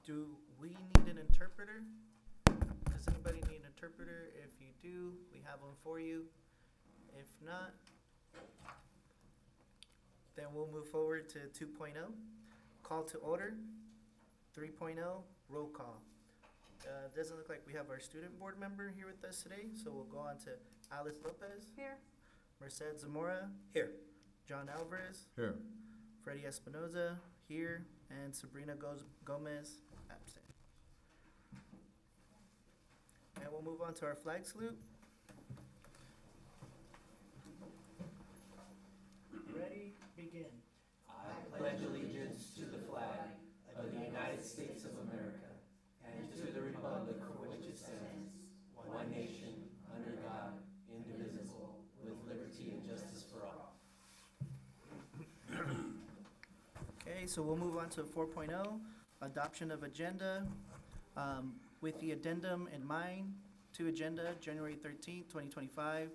Do we need an interpreter? Does anybody need an interpreter? If you do, we have one for you. If not, then we'll move forward to 2.0. Call to order. 3.0, roll call. Doesn't look like we have our student board member here with us today, so we'll go on to Alice Lopez. Here. Merced Zamora. Here. John Alvarez. Here. Freddie Espinoza. Here. And Sabrina Gomez. Absent. And we'll move on to our flag salute. Ready, begin. I pledge allegiance to the flag of the United States of America and to the republic for which it stands, one nation, under God, indivisible, with liberty and justice for all. Okay, so we'll move on to 4.0, adoption of agenda. With the addendum in mind, to agenda, January 13th, 2025.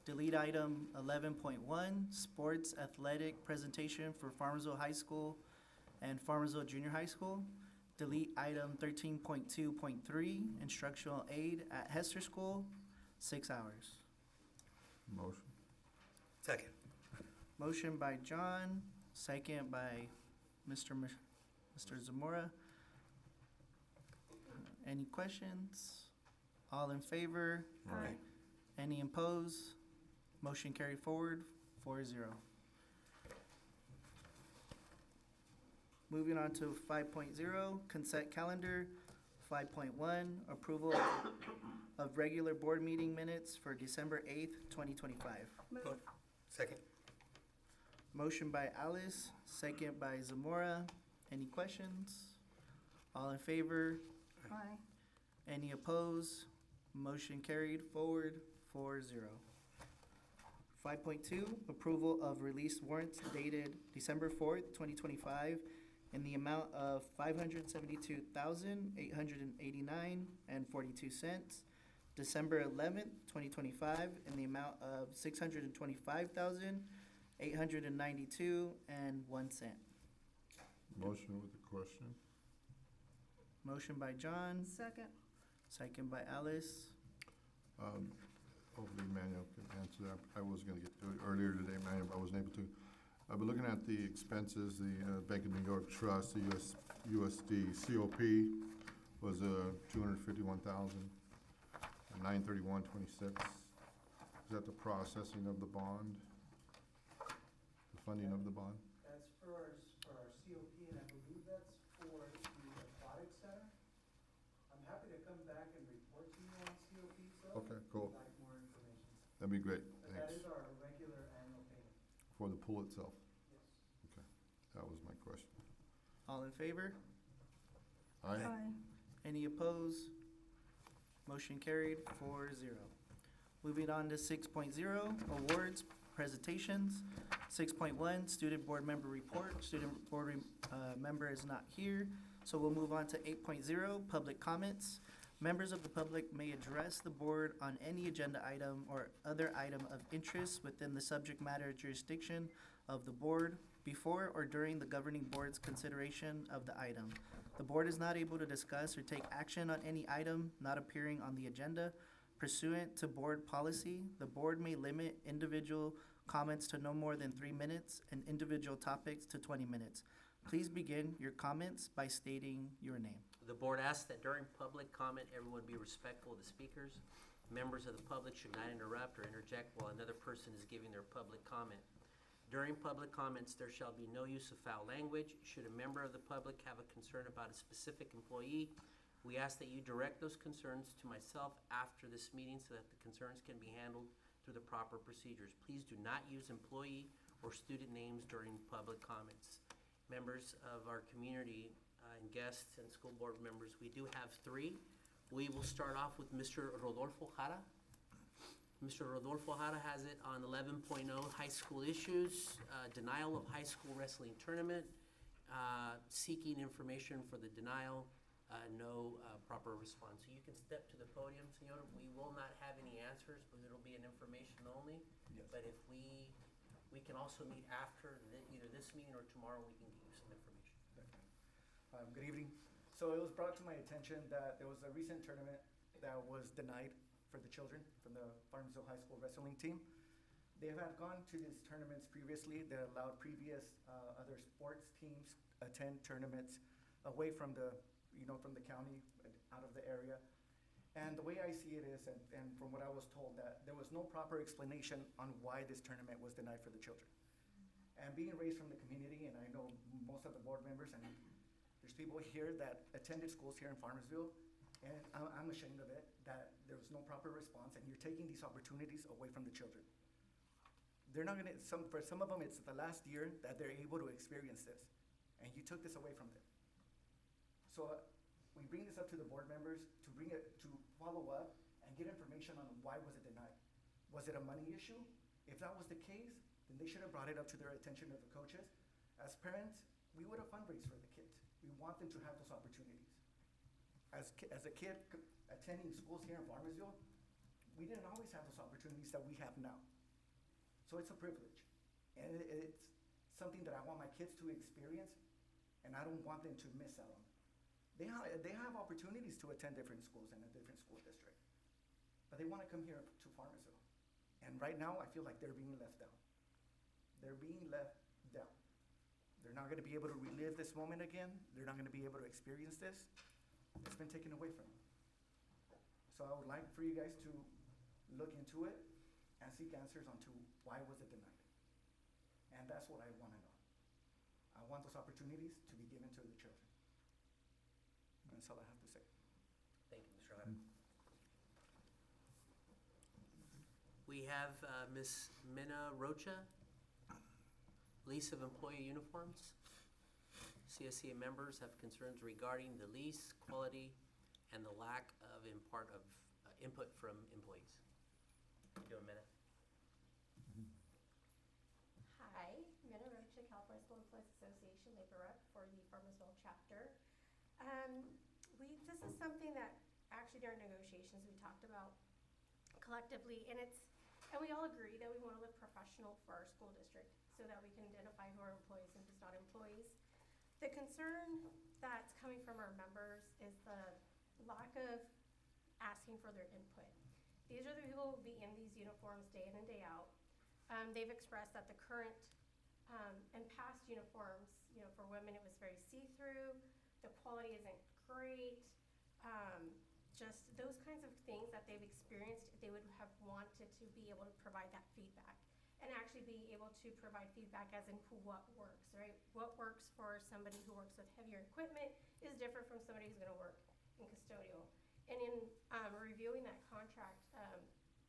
Delete item 11.1, sports athletic presentation for Farmersville High School and Farmersville Junior High School. Delete item 13.2.3, instructional aid at Hester School, 6 hours. Motion. Second. Motion by John, second by Mr. Zamora. Any questions? All in favor? Aye. Any opposed? Motion carried forward, 4-0. Moving on to 5.0, consent calendar. 5.1, approval of regular board meeting minutes for December 8th, 2025. Move. Second. Motion by Alice, second by Zamora. Any questions? All in favor? Aye. Any opposed? Motion carried forward, 4-0. 5.2, approval of released warrants dated December 4th, 2025, in the amount of $572,889.42. December 11th, 2025, in the amount of $625,892.01. Motion with the question. Motion by John, Second. second by Alice. Hopefully Manuel can answer that. I was gonna get to it earlier today, Manuel, but I wasn't able to. I've been looking at the expenses, the Bank of New York Trust, the USD COP was $251,931.26. Is that the processing of the bond? The funding of the bond? That's for our COP, and I believe that's for the aquatic center. I'm happy to come back and report to you on COP, so. Okay, cool. If you'd like more information. That'd be great, But that thanks. is our regular annual payment, For the pool itself? yes. Okay, that was my question. All in favor? Aye? Any opposed? Motion carried, 4-0. Moving on to 6.0, awards, presentations. 6.1, student board member report. Student board member is not here, so we'll move on to 8.0, public comments. Members of the public may address the board on any agenda item or other item of interest within the subject matter jurisdiction of the board before or during the governing board's consideration of the item. The board is not able to discuss or take action on any item not appearing on the agenda. Pursuant to board policy, the board may limit individual comments to no more than 3 minutes and individual topics to 20 minutes. Please begin your comments by stating your name. The board asks that during public comment, everyone be respectful of the speakers. Members of the public should not interrupt or interject while another person is giving their public comment. During public comments, there shall be no use of foul language. Should a member of the public have a concern about a specific employee, we ask that you direct those concerns to myself after this meeting so that the concerns can be handled through the proper procedures. Please do not use employee or student names during public comments. Members of our community and guests and school board members, we do have 3. We will start off with Mr. Rodolfo Jara. Mr. Rodolfo Jara has it on 11.0 high school issues, denial of high school wrestling tournament, seeking information for the denial, no proper response. So you can step to the podium, Senor. We will not have any answers, but it'll be an information only. Yes. But if we can also meet after either this meeting or tomorrow, we can give you some information. Good evening. So it was brought to my attention that there was a recent tournament that was denied for the children from the Farmville High School wrestling team. They have gone to these tournaments previously that allowed previous other sports teams attend tournaments away from the, from the county, out of the area. And the way I see it is, and from what I was told, that there was no proper explanation on why this tournament was denied for the children. And being raised from the community, and I know most of the board members, and there's people here that attended schools here in Farmersville, and I'm ashamed of it, that there was no proper response, and you're taking these opportunities away from the children. They're not gonna, for some of them, it's the last year that they're able to experience this, and you took this away from them. So we bring this up to the board members to follow up and get information on why was it denied. Was it a money issue? If that was the case, then they should have brought it up to their attention of the coaches. As parents, we would have fundraised for the kids. We want them to have those opportunities. As a kid attending schools here in Farmersville, we didn't always have those opportunities that we have now. So it's a privilege. And it's something that I want my kids to experience, and I don't want them to miss out on. They have opportunities to attend different schools in a different school district, but they want to come here to Farmersville. And right now, I feel like they're being left out. They're being left down. They're not going to be able to relive this moment again. They're not going to be able to experience this. It's been taken away from them. So I would like for you guys to look into it and seek answers onto why was it denied. And that's what I want to know. I want those opportunities to be given to the children. That's all I have to say. Thank you, Mr. Lara. We have Ms. Minna Rocha, lease of employee uniforms. CSEA members have concerns regarding the lease, quality, and the lack of input from employees. Do a minute. Hi, Minna Rocha, California School Employees Association, labor rep for the Farmersville chapter. This is something that actually during negotiations we talked about collectively, and we all agree that we want to look professional for our school district so that we can identify who are employees and who's not employees. The concern that's coming from our members is the lack of asking for their input. These are the people who will be in these uniforms day in and day out. They've expressed that the current and past uniforms, for women it was very see-through, the quality isn't great, just those kinds of things that they've experienced, they would have wanted to be able to provide that feedback and actually be able to provide feedback as in what works, right? What works for somebody who works with heavier equipment is different from somebody who's gonna work in custodial. And in reviewing that contract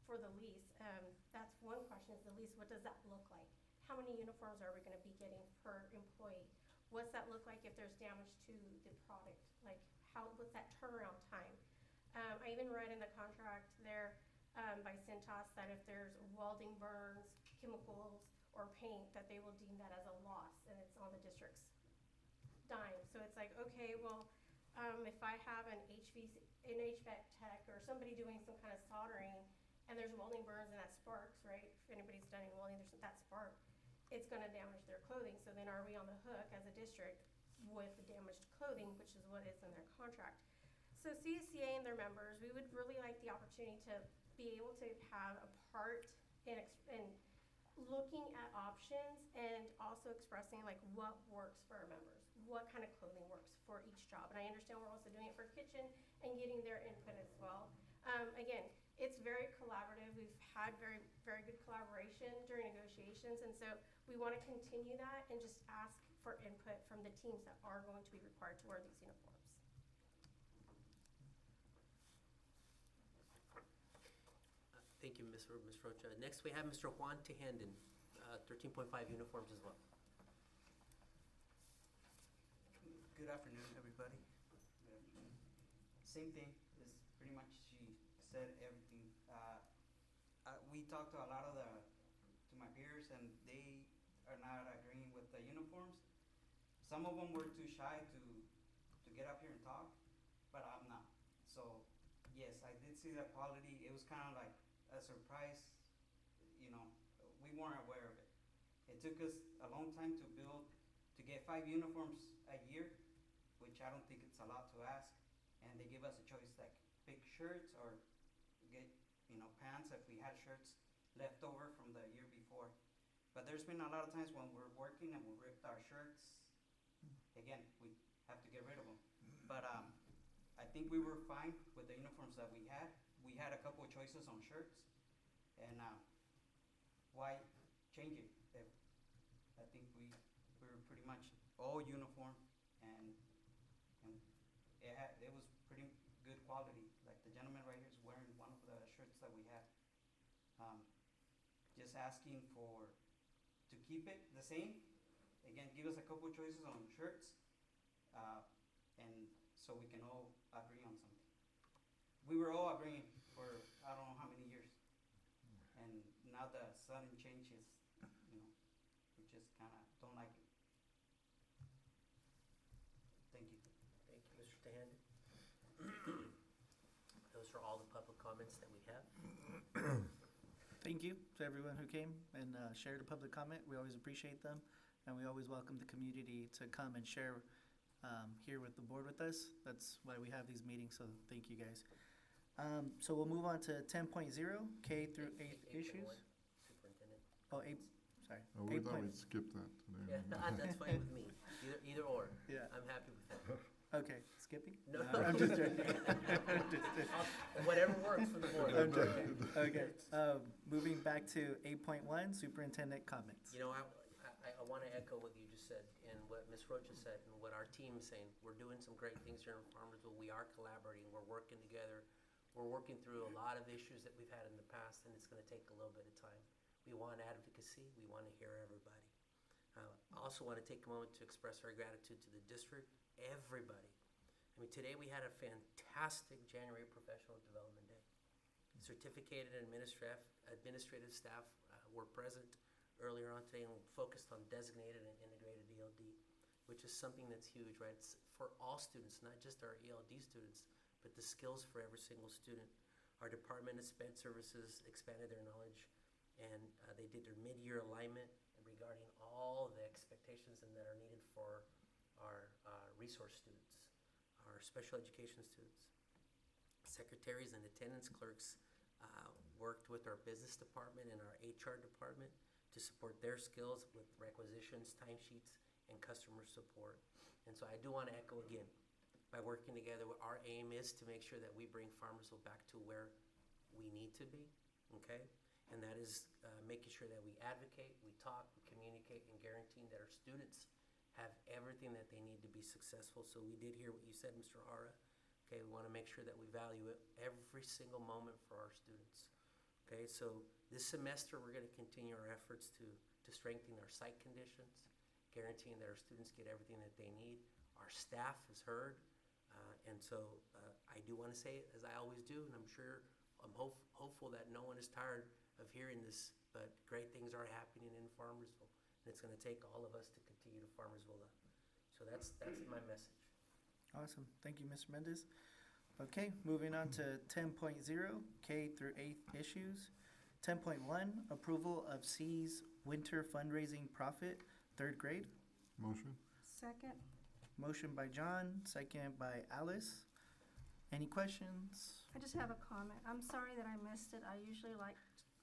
for the lease, that's one question, is the lease, what does that look like? How many uniforms are we gonna be getting per employee? What's that look like if there's damage to the product? Like, what's that turnaround time? I even read in the contract there by Cintas that if there's welding burns, chemicals, or paint, that they will deem that as a loss, and it's on the district's dime. So it's like, okay, well, if I have an HVAC tech or somebody doing some kind of soldering, and there's welding burns and that sparks, right? If anybody's done any welding, there's that spark, it's gonna damage their clothing. So then are we on the hook as a district with the damaged clothing, which is what is in their contract? So CSEA and their members, we would really like the opportunity to be able to have a part in looking at options and also expressing like what works for our members, what kind of clothing works for each job. And I understand we're also doing it for kitchen and getting their input as well. Again, it's very collaborative. We've had very, very good collaboration during negotiations, and so we want to continue that and just ask for input from the teams that are going to be required to wear these uniforms. Thank you, Ms. Rocha. Next, we have Mr. Juan Tehandon, 13.5 uniforms as well. Good afternoon, everybody. Good afternoon. Same thing, is pretty much she said everything. We talked to a lot of my peers, and they are not agreeing with the uniforms. Some of them were too shy to get up here and talk, but I'm not. So yes, I did see that quality. It was kind of like a surprise, we weren't aware of it. It took us a long time to get 5 uniforms a year, which I don't think it's a lot to ask. And they give us a choice like pick shirts or get, pants if we had shirts left over from the year before. But there's been a lot of times when we're working and we ripped our shirts. Again, we have to get rid of them. But I think we were fine with the uniforms that we had. We had a couple of choices on shirts. And why change it? I think we were pretty much all uniform, and it was pretty good quality. Like the gentleman right here is wearing one of the shirts that we had. Just asking to keep it the same. Again, give us a couple of choices on shirts, and so we can all agree on something. We were all agreeing for I don't know how many years, and now the sudden changes, we just kind of don't like it. Thank you. Thank you, Mr. Tehan. Those are all the public comments that we have. Thank you to everyone who came and shared a public comment. We always appreciate them, and we always welcome the community to come and share here with the board with us. That's why we have these meetings, so thank you guys. So we'll move on to 10.0, K through 8 issues. 8.1, Superintendent. Oh, 8, sorry. Oh, we 8 thought point- we'd skip that Yeah, today. that's fine with me. Either or. Yeah. I'm happy with that. Okay, skipping? No. I'm just joking. I'm just joking. Whatever works for the board. I'm joking. Okay, moving back to 8.1, superintendent comments. I want to echo what you just said and what Ms. Rocha said and what our team is saying. We're doing some great things here in Farmersville. We are collaborating. We're working together. We're working through a lot of issues that we've had in the past, and it's going to take a little bit of time. We want advocacy. We want to hear everybody. I also want to take a moment to express our gratitude to the district, everybody. I mean, today we had a fantastic January Professional Development Day. Certificated administrative staff were present earlier on today and focused on designated and integrated ELD, which is something that's huge, right? It's for all students, not just our ELD students, but the skills for every single student. Our Department of Sped Services expanded their knowledge, and they did their mid-year alignment regarding all the expectations and that are needed for our resource students, our special education students. Secretaries and attendance clerks worked with our business department and our HR department to support their skills with requisitions, timesheets, and customer support. And so I do want to echo again, by working together, our aim is to make sure that we bring Farmersville back to where we need to be, okay? And that is making sure that we advocate, we talk, we communicate, and guaranteeing that our students have everything that they need to be successful. So we did hear what you said, Mr. Hara. Okay, we want to make sure that we value it every single moment for our students. Okay, so this semester we're going to continue our efforts to strengthen our site conditions, guaranteeing that our students get everything that they need. Our staff is heard, and so I do want to say it as I always do, and I'm sure I'm hopeful that no one is tired of hearing this, but great things are happening in Farmersville, and it's going to take all of us to continue to Farmersville up. So that's my message. Awesome. Thank you, Mr. Mendez. Okay, moving on to 10.0, K through 8 issues. 10.1, approval of C's winter fundraising profit, 3rd grade. Motion? Second. Motion by John, second by Alice. Any questions? I just have a comment. I'm sorry that I missed it. I usually like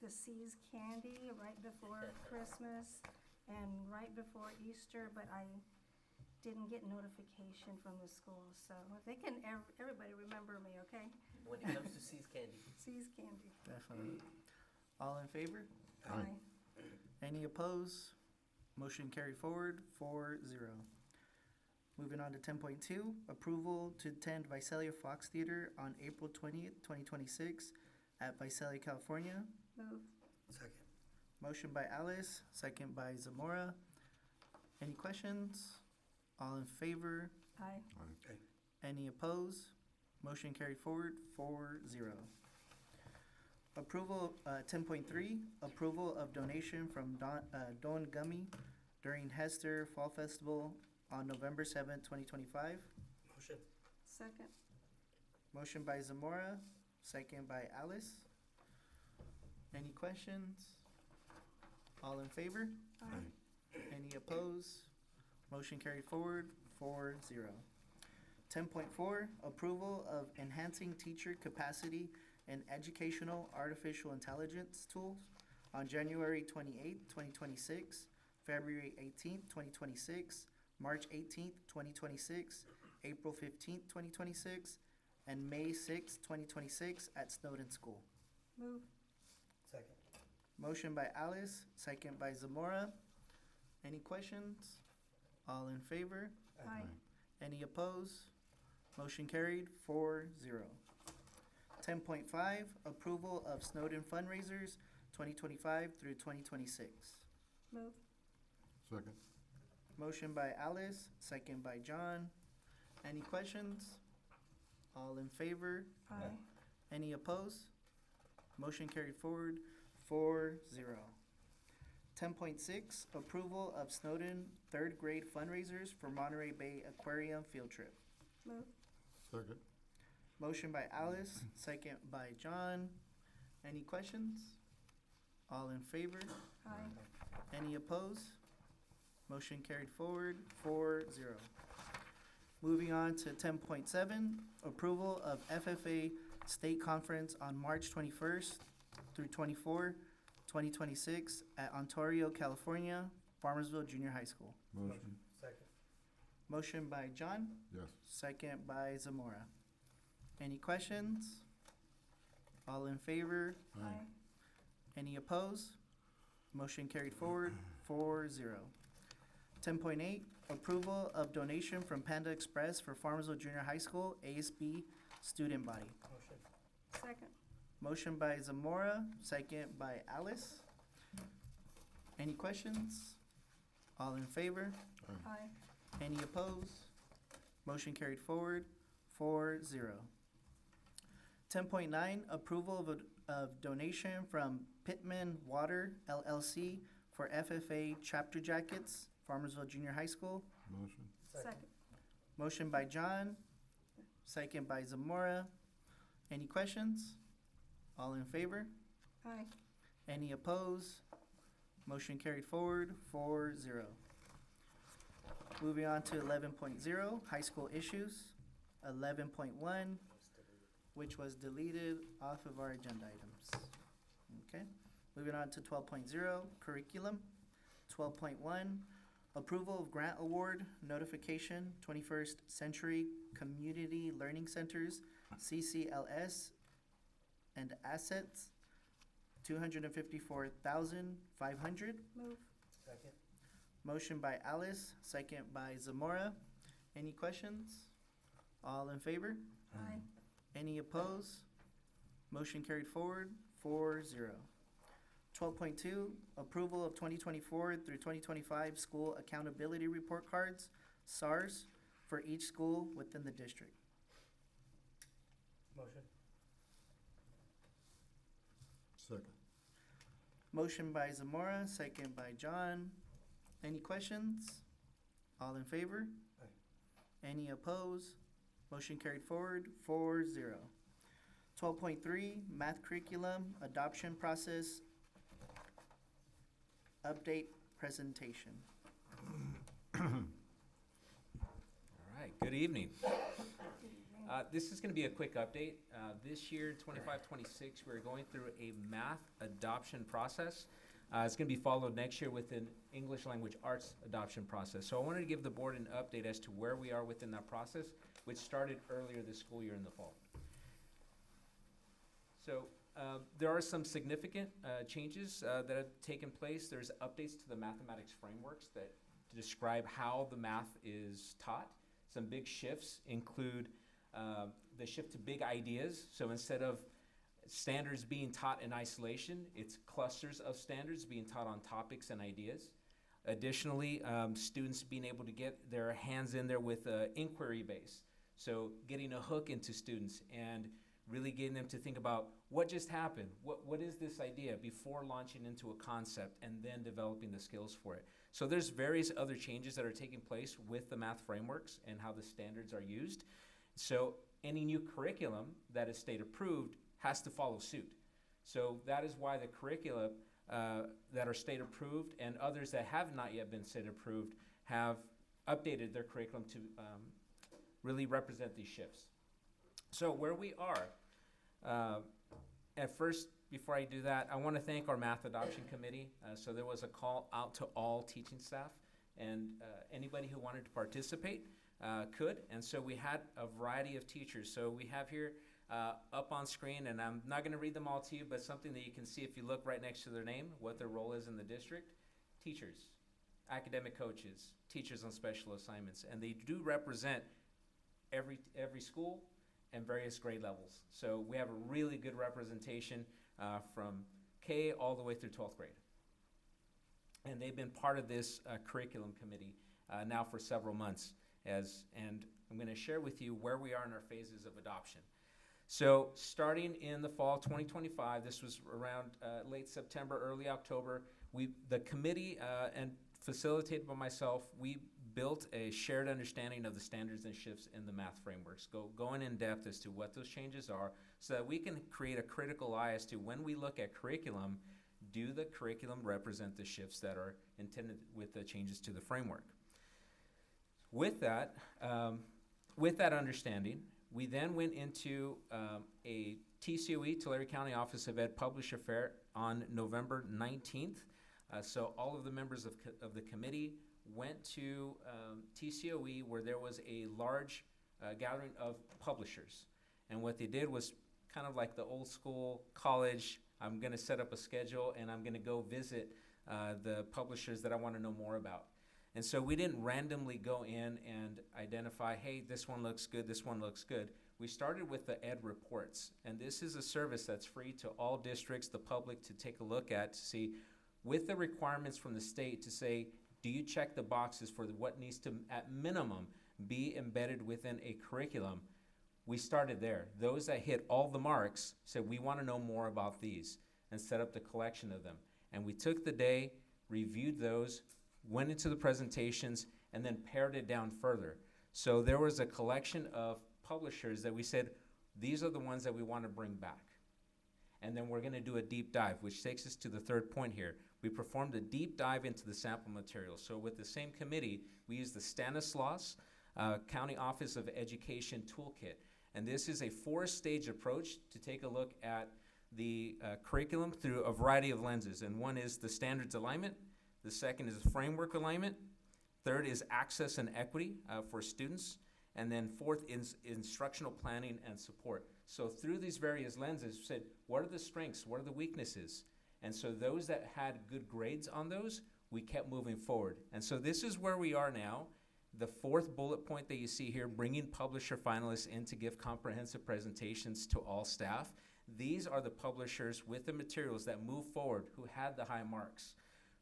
the C's candy right before Christmas and right before Easter, but I didn't get notification from the school. So if they can, everybody remember me, okay? When it comes to C's Candy. C's candy. Definitely. All in favor? Aye. Any opposed? Motion carried forward, 4-0. Moving on to 10.2, approval to attend Visalia Fox Theater on April 20th, 2026 at Visalia, California. Move. Second. Motion by Alice, second by Zamora. Any questions? All in favor? Aye. Any opposed? Motion carried forward, 4-0. Approval, 10.3, approval of donation from Don Gummy during Hester Fall Festival on November 7th, 2025. Motion. Second. Motion by Zamora, second by Alice. Any questions? All in favor? Aye. Any opposed? Motion carried forward, 4-0. 10.4, approval of enhancing teacher capacity in educational artificial intelligence tools on January 28th, 2026, February 18th, 2026, March 18th, 2026, April 15th, 2026, and May 6th, 2026 at Snowden School. Move. Second. Motion by Alice, second by Zamora. Any questions? All in favor? Aye. Any opposed? Motion carried 4-0. 10.5, approval of Snowden fundraisers 2025 through 2026. Move. Second. Motion by Alice, second by John. Any questions? All in favor? Aye. Any opposed? Motion carried forward 4-0. 10.6, approval of Snowden third grade fundraisers for Monterey Bay Aquarium field trip. Move. Second. Motion by Alice, second by John. Any questions? All in favor? Aye. Any opposed? Motion carried forward 4-0. Moving on to 10.7, approval of FFA State Conference on March 21st through 24, 2026 at Ontario, California, Farmersville Junior High School. Motion. Second. Motion by John, Yes. second by Zamora. Any questions? All in favor? Aye. Any opposed? Motion carried forward 4-0. 10.8, approval of donation from Panda Express for Farmersville Junior High School ASB student body. Motion. Second. Motion by Zamora, second by Alice. Any questions? All in favor? Aye. Any opposed? Motion carried forward 4-0. 10.9, approval of donation from Pittman Water LLC for FFA chapter jackets, Farmersville Junior High School. Motion. Second. Motion by John, second by Zamora. Any questions? All in favor? Aye. Any opposed? Motion carried forward 4-0. Moving on to 11.0, high school issues. 11.1, which was deleted off of our agenda items. Okay, moving on to 12.0, curriculum. 12.1, approval of grant award notification, 21st Century Community Learning Centers, CCLS, and assets, $254,500. Move. Second. Motion by Alice, second by Zamora. Any questions? All in favor? Aye. Any opposed? Motion carried forward 4-0. 12.2, approval of 2024 through 2025 school accountability report cards, SARS, for each school within the district. Motion. Second. Motion by Zamora, second by John. Any questions? All in favor? Aye. Any opposed? Motion carried forward 4-0. 12.3, math curriculum adoption process update presentation. All right, good evening. This is going to be a quick update. This year, 25-26, we're going through a math adoption process. It's going to be followed next year with an English language arts adoption process. So I wanted to give the board an update as to where we are within that process, which started earlier this school year in the fall. So there are some significant changes that have taken place. There's updates to the mathematics frameworks that describe how the math is taught. Some big shifts include the shift to big ideas. So instead of standards being taught in isolation, it's clusters of standards being taught on topics and ideas. Additionally, students being able to get their hands in there with inquiry base. So getting a hook into students and really getting them to think about what just happened, what is this idea before launching into a concept and then developing the skills for it. So there's various other changes that are taking place with the math frameworks and how the standards are used. So any new curriculum that is state approved has to follow suit. So that is why the curricula that are state approved and others that have not yet been state approved have updated their curriculum to really represent these shifts. So where we are, at first, before I do that, I want to thank our Math Adoption Committee. So there was a call out to all teaching staff, and anybody who wanted to participate could. And so we had a variety of teachers. So we have here up on screen, and I'm not going to read them all to you, but something that you can see if you look right next to their name, what their role is in the district. Teachers, academic coaches, teachers on special assignments, and they do represent every school and various grade levels. So we have a really good representation from K all the way through 12th grade. And they've been part of this curriculum committee now for several months. And I'm going to share with you where we are in our phases of adoption. So starting in the fall 2025, this was around late September, early October, the committee and facilitated by myself, we built a shared understanding of the standards and shifts in the math frameworks, going in depth as to what those changes are so that we can create a critical eye as to when we look at curriculum, do the curriculum represent the shifts that are intended with the changes to the framework? With that understanding, we then went into a TCOE, Tulare County Office of Ed Publisher Fair on November 19th. So all of the members of the committee went to TCOE where there was a large gathering of publishers. And what they did was kind of like the old school college, I'm going to set up a schedule and I'm going to go visit the publishers that I want to know more about. And so we didn't randomly go in and identify, hey, this one looks good, this one looks good. We started with the Ed Reports, and this is a service that's free to all districts, the public, to take a look at to see, with the requirements from the state to say, do you check the boxes for what needs to, at minimum, be embedded within a curriculum? We started there. Those that hit all the marks said, we want to know more about these, and set up the collection of them. And we took the day, reviewed those, went into the presentations, and then pared it down further. So there was a collection of publishers that we said, these are the ones that we want to bring back. And then we're going to do a deep dive, which takes us to the third point here. We performed a deep dive into the sample materials. So with the same committee, we used the Stanislaus County Office of Education Toolkit. And this is a 4-stage approach to take a look at the curriculum through a variety of lenses. And one is the standards alignment. The second is framework alignment. Third is access and equity for students. And then fourth is instructional planning and support. So through these various lenses, we said, what are the strengths? What are the weaknesses? And so those that had good grades on those, we kept moving forward. And so this is where we are now. The fourth bullet point that you see here, bringing publisher finalists in to give comprehensive presentations to all staff. These are the publishers with the materials that move forward, who had the high marks,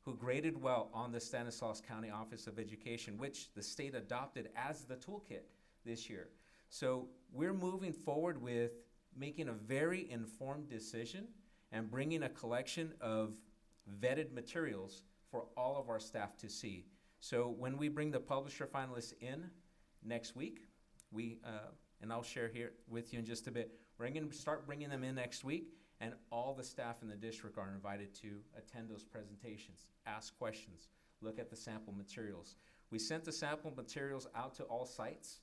who graded well on the Stanislaus County Office of Education, which the state adopted as the toolkit this year. So we're moving forward with making a very informed decision and bringing a collection of vetted materials for all of our staff to see. So when we bring the publisher finalists in next week, and I'll share here with you in just a bit, we're going to start bringing them in next week, and all the staff in the district are invited to attend those presentations, ask questions, look at the sample materials. We sent the sample materials out to all sites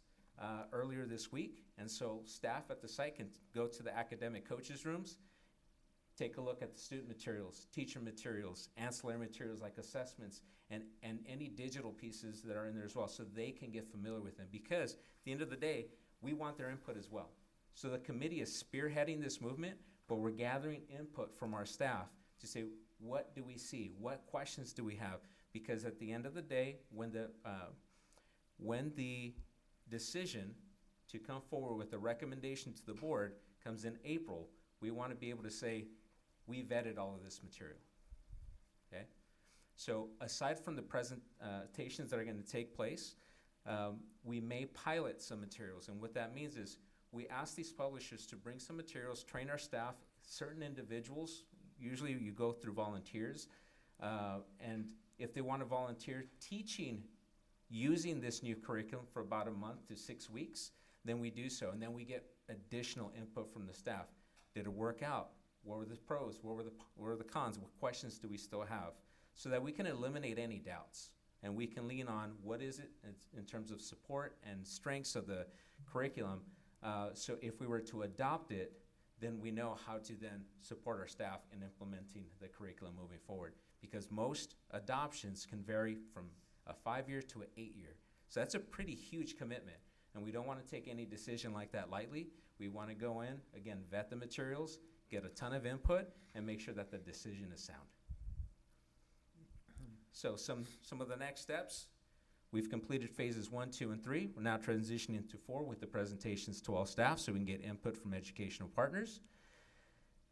earlier this week, and so staff at the site can go to the academic coaches' rooms, take a look at the student materials, teacher materials, ancillary materials like assessments, and any digital pieces that are in there as well, so they can get familiar with them. Because at the end of the day, we want their input as well. So the committee is spearheading this movement, but we're gathering input from our staff to say, what do we see? What questions do we have? Because at the end of the day, when the decision to come forward with a recommendation to the board comes in April, we want to be able to say, we vetted all of this material, okay? So aside from the presentations that are going to take place, we may pilot some materials. And what that means is we ask these publishers to bring some materials, train our staff, certain individuals, usually you go through volunteers, and if they want to volunteer teaching using this new curriculum for about a month to 6 weeks, then we do so. And then we get additional input from the staff. Did it work out? What were the pros? What were the cons? What questions do we still have? So that we can eliminate any doubts and we can lean on what is it in terms of support and strengths of the curriculum. So if we were to adopt it, then we know how to then support our staff in implementing the curriculum moving forward. Because most adoptions can vary from a 5-year to an 8-year. So that's a pretty huge commitment. And we don't want to take any decision like that lightly. We want to go in, again, vet the materials, get a ton of input, and make sure that the decision is sound. So some of the next steps, we've completed phases 1, 2, and 3. We're now transitioning to 4 with the presentations to all staff so we can get input from educational partners.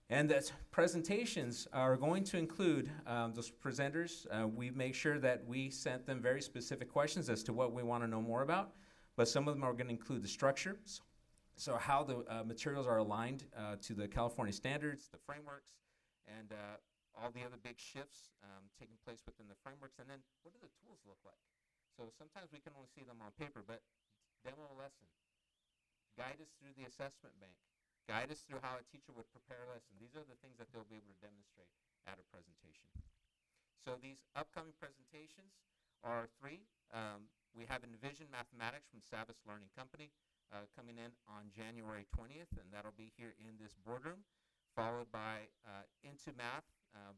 And that presentations are going to include those presenters. We make sure that we sent them very specific questions as to what we want to know more about, but some of them are going to include the structure, so how the materials are aligned to the California standards, the frameworks, and all the other big shifts taking place within the frameworks, and then what do the tools look like? So sometimes we can only see them on paper, but demo a lesson, guide us through the assessment bank, guide us through how a teacher would prepare a lesson. These are the things that they'll be able to demonstrate at a presentation. So these upcoming presentations are 3. We have Envision Mathematics from Savas Learning Company coming in on January 20th, and that'll be here in this boardroom, followed by Into Math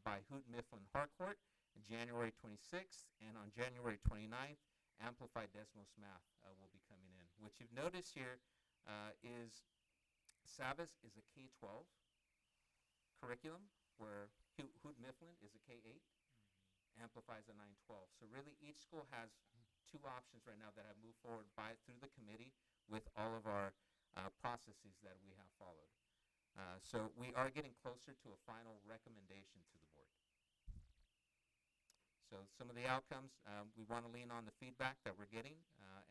by Hoot Mifflin Harcourt, January 26th, and on January 29th, Amplified Desmos Math will be coming in. What you've noticed here is Savas is a K-12 curriculum, where Hoot Mifflin is a K-8, Amplify is a 9-12. So really each school has 2 options right now that have moved forward through the committee with all of our processes that we have followed. So we are getting closer to a final recommendation to the board. So some of the outcomes, we want to lean on the feedback that we're getting,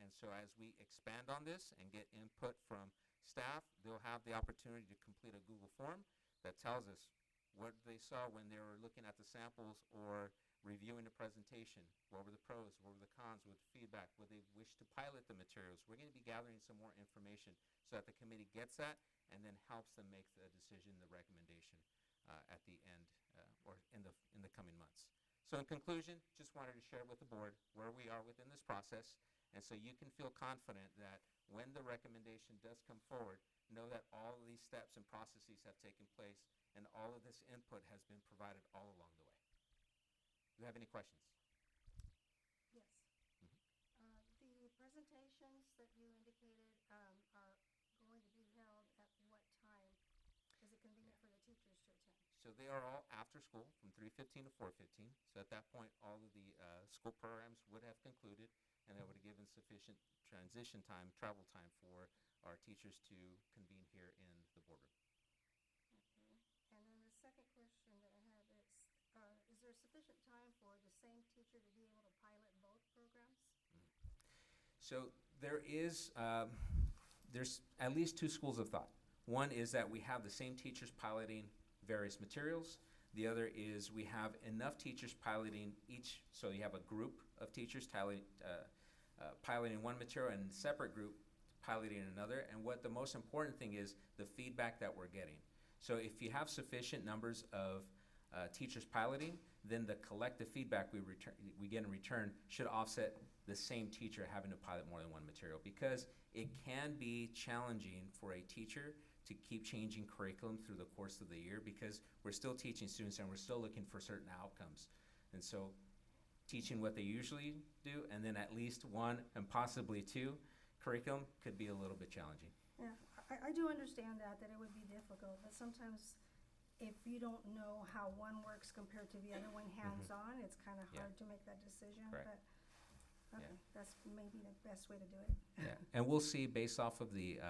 and so as we expand on this and get input from staff, they'll have the opportunity to complete a Google form that tells us what they saw when they were looking at the samples or reviewing the presentation. What were the pros, what were the cons, what the feedback, would they wish to pilot the materials? We're going to be gathering some more information so that the committee gets that and then helps them make the decision, the recommendation at the end or in the coming months. So in conclusion, just wanted to share with the board where we are within this process, and so you can feel confident that when the recommendation does come forward, know that all of these steps and processes have taken place and all of this input has been provided all along the way. Do you have any questions? Yes. The presentations that you indicated are going to be held at what time? Is it convenient for the teachers to attend? So they are all after school from 3:15 to 4:15. So at that point, all of the school programs would have concluded, and that would have given sufficient transition time, travel time for our teachers to convene here in the boardroom. Okay. And then the second question that I have is there sufficient time for the same teacher to be able to pilot both programs? So there is, there's at least 2 schools of thought. One is that we have the same teachers piloting various materials. The other is we have enough teachers piloting each, so you have a group of teachers piloting one material and a separate group piloting another. And what the most important thing is the feedback that we're getting. So if you have sufficient numbers of teachers piloting, then the collective feedback we get in return should offset the same teacher having to pilot more than one material, because it can be challenging for a teacher to keep changing curriculum through the course of the year, because we're still teaching students and we're still looking for certain outcomes. And so teaching what they usually do and then at least 1 and possibly 2 curriculum could be a little bit challenging. Yeah, I do understand that it would be difficult, but sometimes if you don't know how one works compared to the other one hands-on, it's kind of Yeah. hard to make that decision. Correct. But, okay, Yeah. that's maybe the best way to do it. Yeah, and we'll see based off of the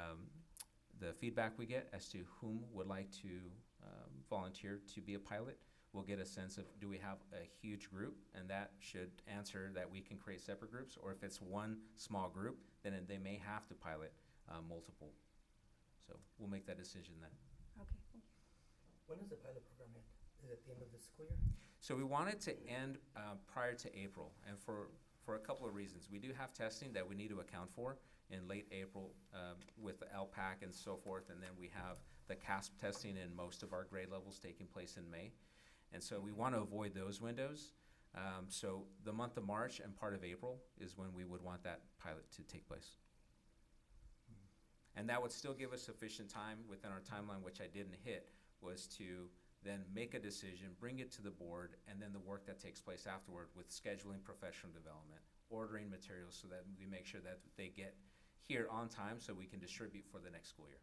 feedback we get as to whom would like to volunteer to be a pilot. We'll get a sense of, do we have a huge group, and that should answer that we can create separate groups, or if it's one small group, then they may have to pilot multiple. So we'll make that decision then. Okay, thank you. When does the pilot program end? Is it the end of the school year? So we want it to end prior to April, and for a couple of reasons. We do have testing that we need to account for in late April with the LPAC and so forth, and then we have the CASP testing in most of our grade levels taking place in May. And so we want to avoid those windows. So the month of March and part of April is when we would want that pilot to take place. And that would still give us sufficient time within our timeline, which I didn't hit, was to then make a decision, bring it to the board, and then the work that takes place afterward with scheduling professional development, ordering materials so that we make sure that they get here on time so we can distribute for the next school year.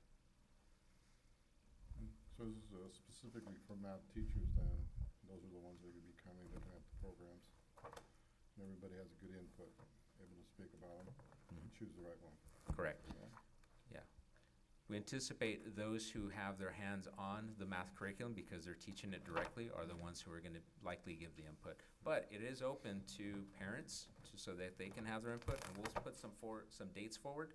So this is specifically for math teachers then, those are the ones that could be coming looking at the programs. And everybody has a good input, able to speak about them, and choose the right one. Correct. Yeah. Yeah. We anticipate those who have their hands on the math curriculum because they're teaching it directly are the ones who are gonna likely give the input. But it is open to parents so that they can have their input, and we'll put some dates forward,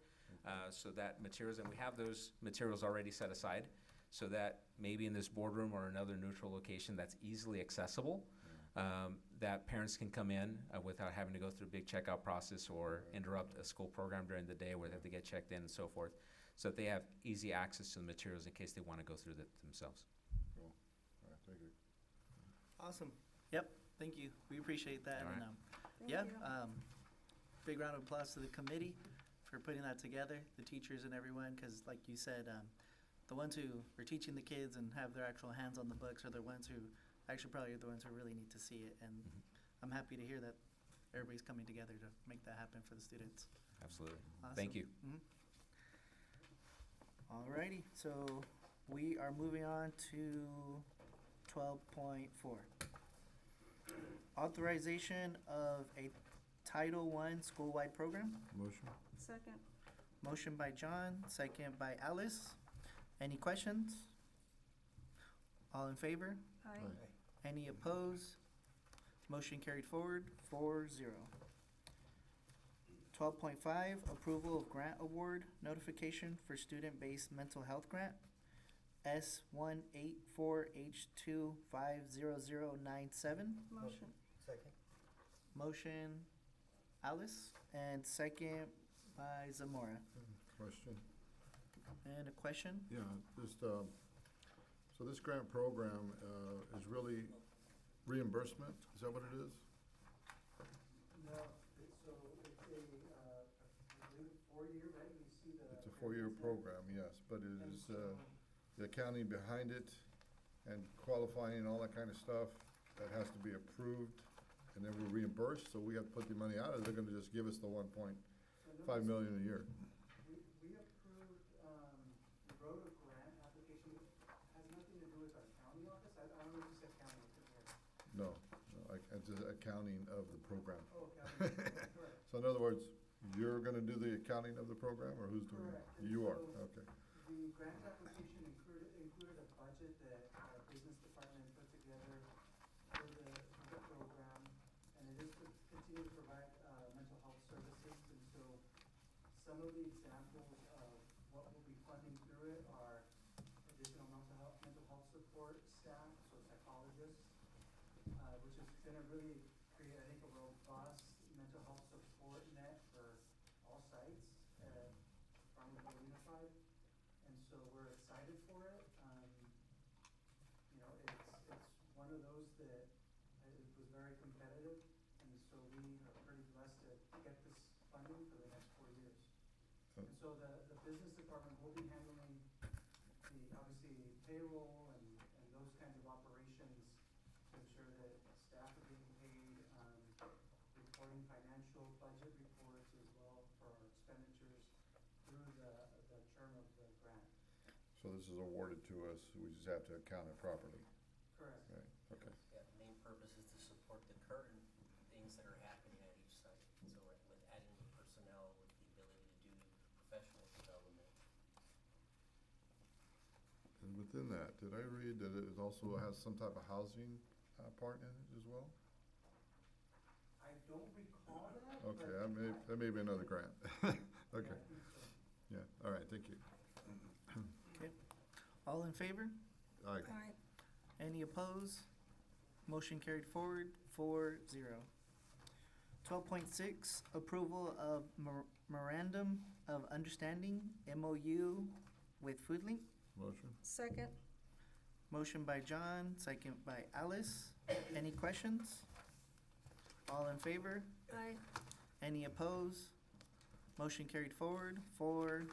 so that materials, and we have those materials already set aside, so that maybe in this boardroom or another neutral location that's easily accessible, that parents can come in without having to go through a big checkout process or interrupt a school program during the day where they have to get checked in and so forth, so that they have easy access to the materials in case they want to go through it themselves. Cool. All right, thank you. Awesome. Yep, thank you. We appreciate that. All And, right. Thank yeah, you. big round of applause to the committee for putting that together, the teachers and everyone, because like you said, the ones who are teaching the kids and have their actual hands on the books are the ones who actually probably are the ones who really need to see it. And I'm happy to hear that everybody's coming together to make that happen for the students. Absolutely. Awesome. Thank you. Mhm. Alrighty, so we are moving on to 12.4. Authorization of a Title I school-wide program. Motion? Second. Motion by John, second by Alice. Any questions? All in favor? Aye. Any opposed? Motion carried forward, 4-0. 12.5, approval of grant award notification for student-based mental health grant, S184H250097. Motion. Second. Motion, Alice, and second by Zamora. Question? And a question? Yeah, just, so this grant program, is really reimbursement, is that what it is? No, it's I believe 4-year, right? You see the. It's a 4-year program, yes, but it And is, so- the accounting behind it and qualifying and all that kind of stuff, that has to be approved, and then we're reimbursed, so we have to put the money out, or they're gonna just give us the 1.5 So no, million a year? We approved, wrote a grant application, has nothing to do with our county office, I don't know if you said county, I couldn't hear. No, it's just accounting of the program. Oh, county, correct. So in other words, you're gonna do the accounting of the program, or who's doing it? Correct. You are, So- okay. The grant application included a budget that our business department put together for the program, and it is to continue to provide, mental health services, and so some of the examples of what we'll be funding through it are additional mental health support staff, so psychologists, which is gonna really create, I think, a robust mental health support net for all sites, Farmville Unified. And so we're excited for it. You know, it's one of those that it was very competitive, and so we are pretty blessed to get this funding for the next 4 years. And so the business department will be handling obviously payroll and those kinds of operations to ensure that staff are getting paid, reporting financial budget reports as well for our expenditures through the term of the grant. So this is awarded to us, we just have to account it properly, Correct. right? Okay. Yeah, the main purpose is to support the current things that are happening at each site. So with adding the personnel, with the ability to do professional development. And within that, did I read that it also has some type of housing part in it as well? I don't recall that, Okay, but that may be another grant. Okay, I think so. yeah, all right, thank you. Okay. All in favor? Aye. Aye. Any opposed? Motion carried forward, 4-0. 12.6, approval of memorandum of understanding, MOU, with Foodlink. Motion? Second. Motion by John, second by Alice. Any questions? All in favor? Aye. Any opposed? Motion carried forward, 4-0.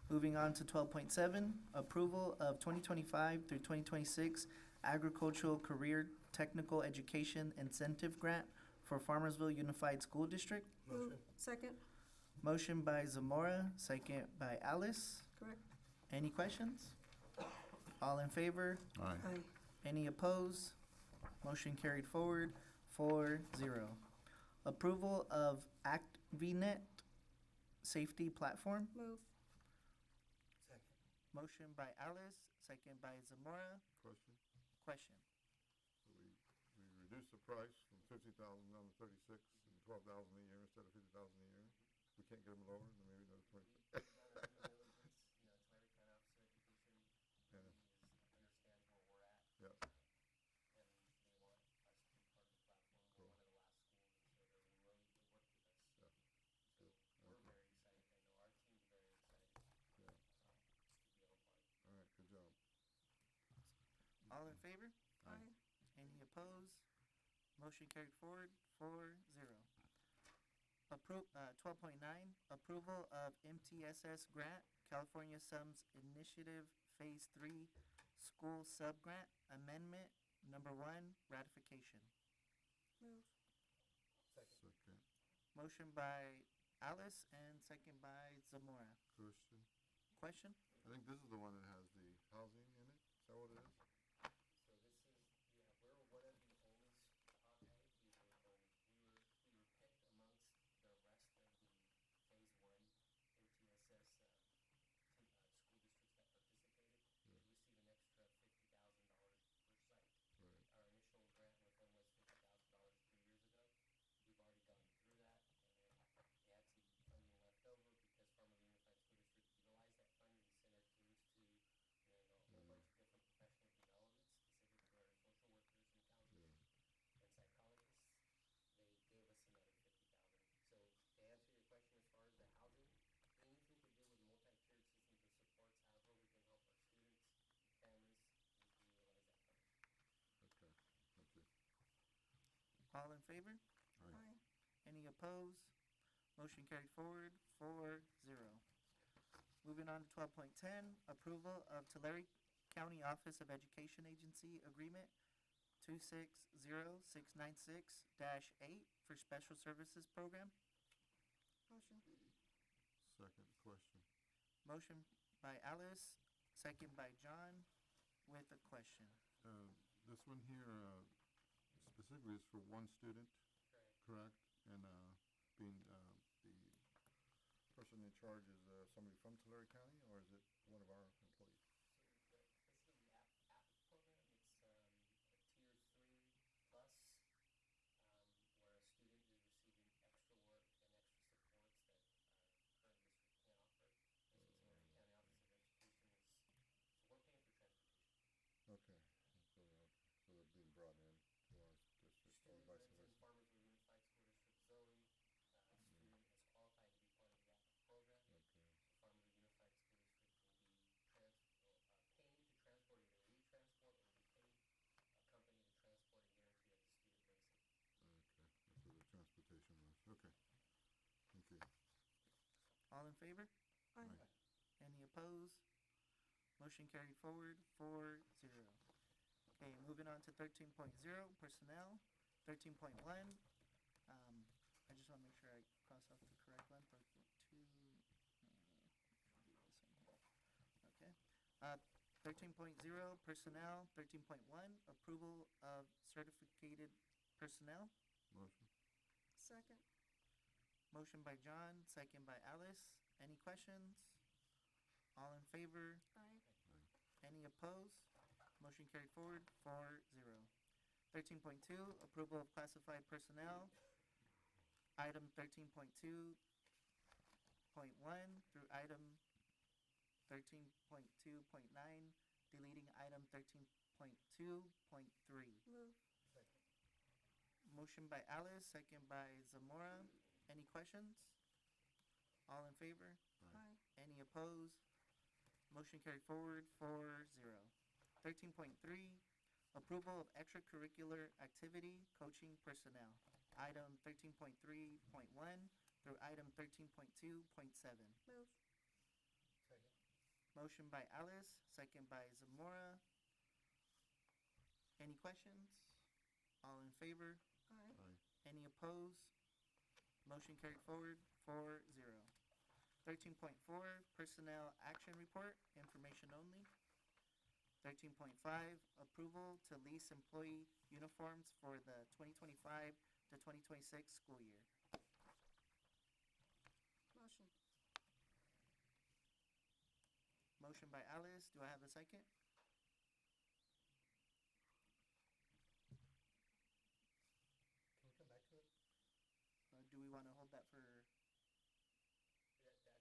Moving on to 12.7, approval of 2025 through 2026 Agricultural Career Technical Education Incentive Grant for Farmersville Unified School District. Move. Second. Motion by Zamora, second by Alice. Correct. Any questions? All in favor? Aye. Aye. Any opposed? Motion carried forward, 4-0. Approval of ActVNet Safety Platform. Move. Motion by Alice, second by Zamora. Question? Question. So we reduced the price from 50,000 down to 36 and 12,000 a year instead of 50,000 a year. We can't get them lower, then maybe another 20. Yeah. Yeah. Cool. Good. Okay. Yeah. All right, good job. All in favor? Aye. Any opposed? Motion carried forward, 4-0. 12.9, approval of MTSS grant, California Sums Initiative Phase 3 School Subgrant Amendment Number 1, ratification. Move. Second. Motion by Alice and second by Zamora. Question? Question? I think this is the one that has the housing in it. Is that what it is? So this is, yeah, we're one of the only, we were picked amongst the rest of the Phase 1 MTSS school districts that participated. We received an extra $50,000 per site. Right. Our initial grant with them was $50,000 3 years ago. We've already gone through that, and they had some funding left over because Farmville Unified School District utilized that funding to send our teams to, a whole bunch of different professional developments specific to our social workers and counselors and psychologists. They gave us another $50,000. So to answer your question as far as the housing, anything to do with multi-tiered systems of supports, however we can help our students, families, we utilize that fund. Okay, thank you. All in favor? Aye. Any opposed? Motion carried forward, 4-0. Moving on to 12.10, approval of Tulare County Office of Education Agency Agreement 260696-8 for Special Services Program. Motion. Second question. Motion by Alice, second by John, with a question. This one here specifically is for one student, correct? And being the person in charge is somebody from Tulare County, or is it one of our employees? So this is the APP program. It's a tier 3 plus, where a student is receiving extra work and extra supports that our current district can't offer. And so Tulare County Office of Education is, so we're paying for transportation. Okay, so they're being brought in to our district or Student vice lives in versa. Farmersville Unified School District, Zoe. Student has qualified to be part of the APP program. Okay, So Farmersville Unified School District will be paying to transport, either we transport or we pay a company to transport and guarantee that the student brings it. okay, that's where the transportation was, okay. Thank you. All in favor? Aye. Any opposed? Motion carried forward, 4-0. Okay, moving on to 13.0, personnel. 13.1, I just want to make sure I cross off the correct one. 13.2, okay. 13.0, personnel. 13.1, approval of certificated personnel. Motion? Second. Motion by John, second by Alice. Any questions? All in favor? Aye. Any opposed? Motion carried forward, 4-0. 13.2, approval of classified personnel. Item 13.2.1 through item 13.2.9, deleting item 13.2.3. Move. Motion by Alice, second by Zamora. Any questions? All in favor? Aye. Any opposed? Motion carried forward, 4-0. 13.3, approval of extracurricular activity coaching personnel. Item 13.3.1 through item 13.2.7. Move. Motion by Alice, second by Zamora. Any questions? All in favor? Aye. Aye. Any opposed? Motion carried forward, 4-0. 13.4, personnel action report, information only. 13.5, approval to lease employee uniforms for the 2025 to 2026 school year. Motion. Motion by Alice, do I have a second? Can we come back to it? Do we want to hold that for, That's completely up to the school board.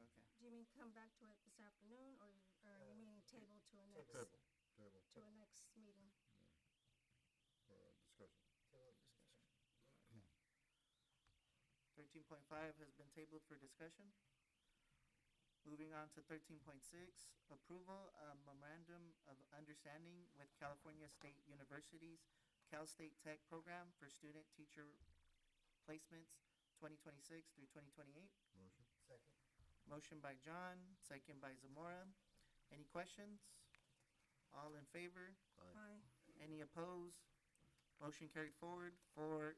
okay. Do you mean come back to it this afternoon, or are you meaning table to a next, Table, table, to a next meeting? for discussion. 13.5 has been tabled for discussion. Moving on to 13.6, approval of memorandum of understanding with California State University's Cal State Tech Program for student teacher placements 2026 through 2028. Motion? Second. Motion by John, second by Zamora. Any questions? All in favor? Aye. Any opposed? Motion carried forward, 4-0.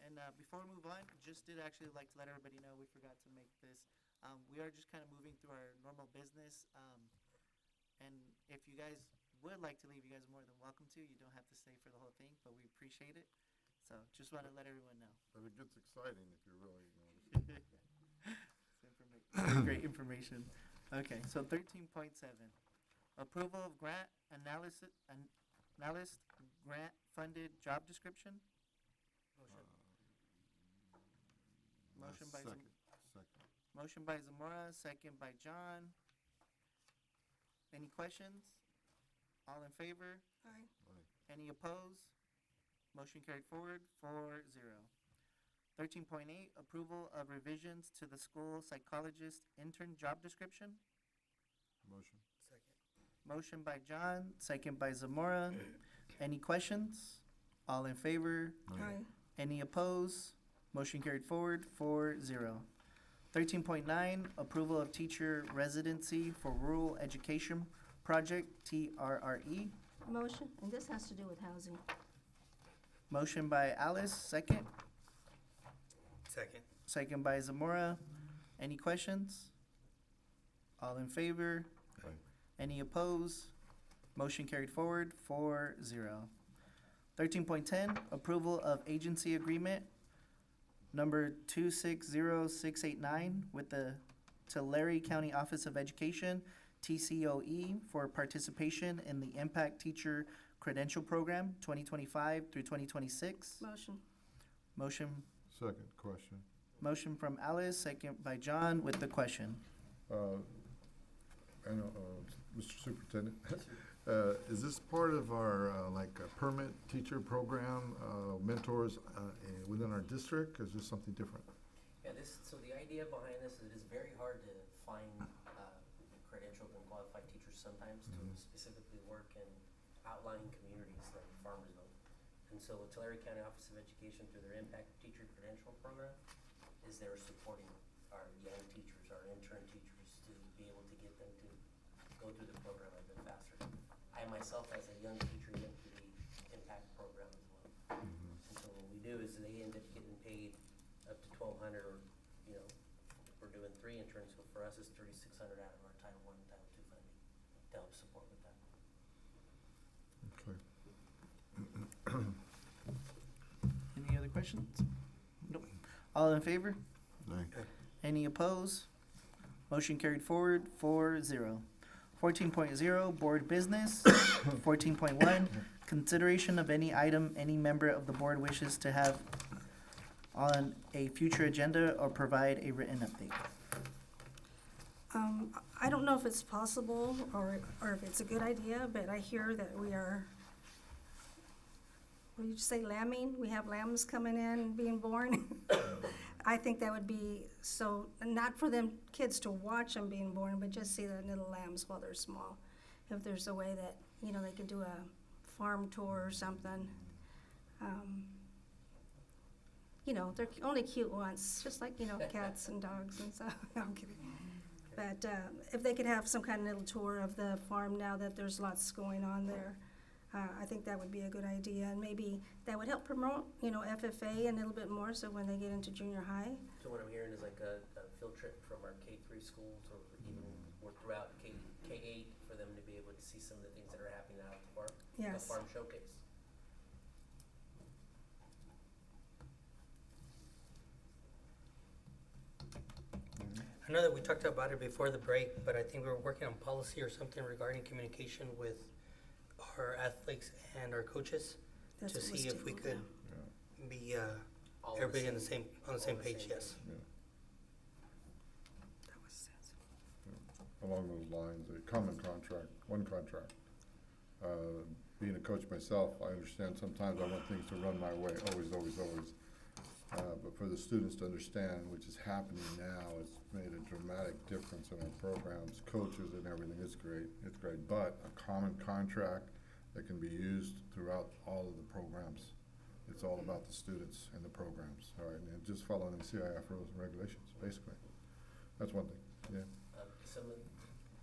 And before we move on, just did actually like to let everybody know, we forgot to make this. We are just kind of moving through our normal business. And if you guys would like to leave, you guys are more than welcome to. You don't have to stay for the whole thing, but we appreciate it. So just want to let everyone know. But it gets exciting if you're really, It's great information. Okay, so 13.7, approval of grant analysis, analyst grant funded job description. Motion by Second, second. Motion by Zamora, second by John. Any questions? All in favor? Aye. Aye. Any opposed? Motion carried forward, 4-0. 13.8, approval of revisions to the school psychologist intern job description. Motion? Second. Motion by John, second by Zamora. Any questions? All in favor? Aye. Any opposed? Motion carried forward, 4-0. 13.9, approval of teacher residency for rural education project, TRRE. Motion, and this has to do with housing. Motion by Alice, second. Second. Second by Zamora. Any questions? All in favor? Aye. Any opposed? Motion carried forward, 4-0. 13.10, approval of agency agreement number 260689 with the Tulare County Office of Education, TCOE, for participation in the Impact Teacher Credential Program 2025 through 2026. Motion. Second question. Motion from Alice, second by John with the question. I know, Mr. Superintendent, is this part of our, permit teacher program, mentors, within our district, or is this something different? Yeah, so the idea behind this is it is very hard to find credentialed and qualified teachers sometimes to specifically work in outlying communities like Farmersville. And so what Tulare County Office of Education through their Impact Teacher Credential Program is they're supporting our young teachers, our intern teachers, to be able to get them to go through the program a bit faster. I myself, as a young teacher, went through the Impact program as well. And so what we do is they end up getting paid up to $1,200, or, if we're doing 3 interns, so for us it's $3,600 out of our Title I and Title II funding to help support with that. Okay. Any other questions? Nope. All in favor? Aye. Any opposed? Motion carried forward, 4-0. 14.0, board business. 14.1, consideration of any item any member of the board wishes to have on a future agenda or provide a written update. I don't know if it's possible or if it's a good idea, but I hear that we are, what did you say, lambing? We have lambs coming in and being born. I think that would be so, not for them kids to watch them being born, but just see the little lambs while they're small. if there's a way that, you know, they could do a farm tour or something. You know, they're only cute once, just like, you know, cats and dogs and stuff. No, I'm kidding. But if they could have some kind of little tour of the farm now that there's lots going on there, I think that would be a good idea. And maybe that would help promote, you know, FFA a little bit more, so when they get into junior high. So what I'm hearing is like a field trip from our K-3 schools or even or throughout K-8 for them to be able to see some of the things that are happening out at the farm. Yes. The farm showcase. I know that we talked about it before the break, but I think we were working on policy or something regarding communication with our athletes and our coaches That's to what was see if we tabled, could yeah. be, All everybody the on the same page, yes. That was sensible. Along those lines, a common contract, one contract. Being a coach myself, I understand sometimes I want things to run my way, always. But for the students to understand, which is happening now, it's made a dramatic difference in our programs, coaches and everything, it's great. But a common contract that can be used throughout all of the programs. It's all about the students and the programs, all right? And just following the CIF rules and regulations, basically. That's one thing, yeah.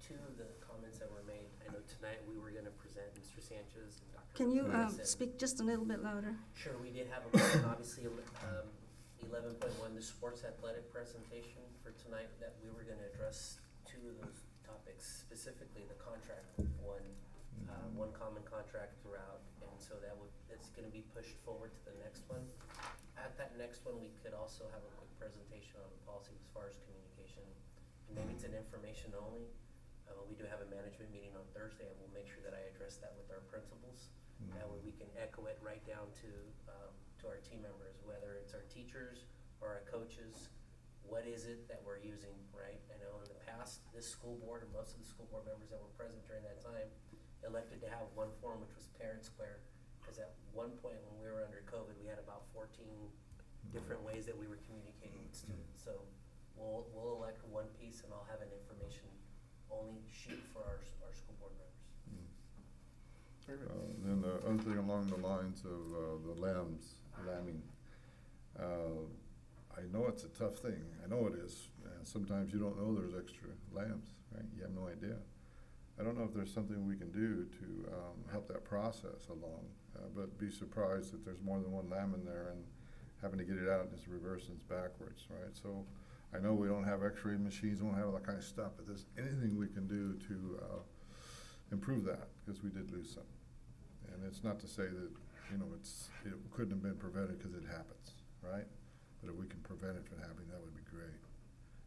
Two of the comments that were made, I know tonight we were gonna present Mr. Sanchez and Dr. Can you Gonzalez. speak just a little bit louder? Sure, we did have a motion, obviously, 11.1, the sports athletic presentation for tonight, that we were gonna address two of those topics, specifically the contract one common contract throughout, and so that's gonna be pushed forward to the next one. At that next one, we could also have a quick presentation on the policy as far as communication. And maybe it's an information only. We do have a management meeting on Thursday, and we'll make sure that I address that with our principals. That way we can echo it right down to our team members, whether it's our teachers or our coaches. What is it that we're using, right? I know in the past, this school board, or most of the school board members that were present during that time, elected to have one form, which was Parent Square. Because at one point when we were under COVID, we had about 14 different ways that we were communicating with students. So we'll elect one piece, and I'll have an information only sheet for our school board members. Then the other thing along the lines of the lambing. I know it's a tough thing. I know it is. Sometimes you don't know there's extra lambs, right? You have no idea. I don't know if there's something we can do to help that process along, but be surprised that there's more than one lamb in there and having to get it out and it's reversed and it's backwards, right? So I know we don't have x-ray machines, we don't have all that kind of stuff, but there's anything we can do to improve that, because we did lose some. And it's not to say that, you know, it couldn't have been prevented because it happens, right? But if we can prevent it from happening, that would be great.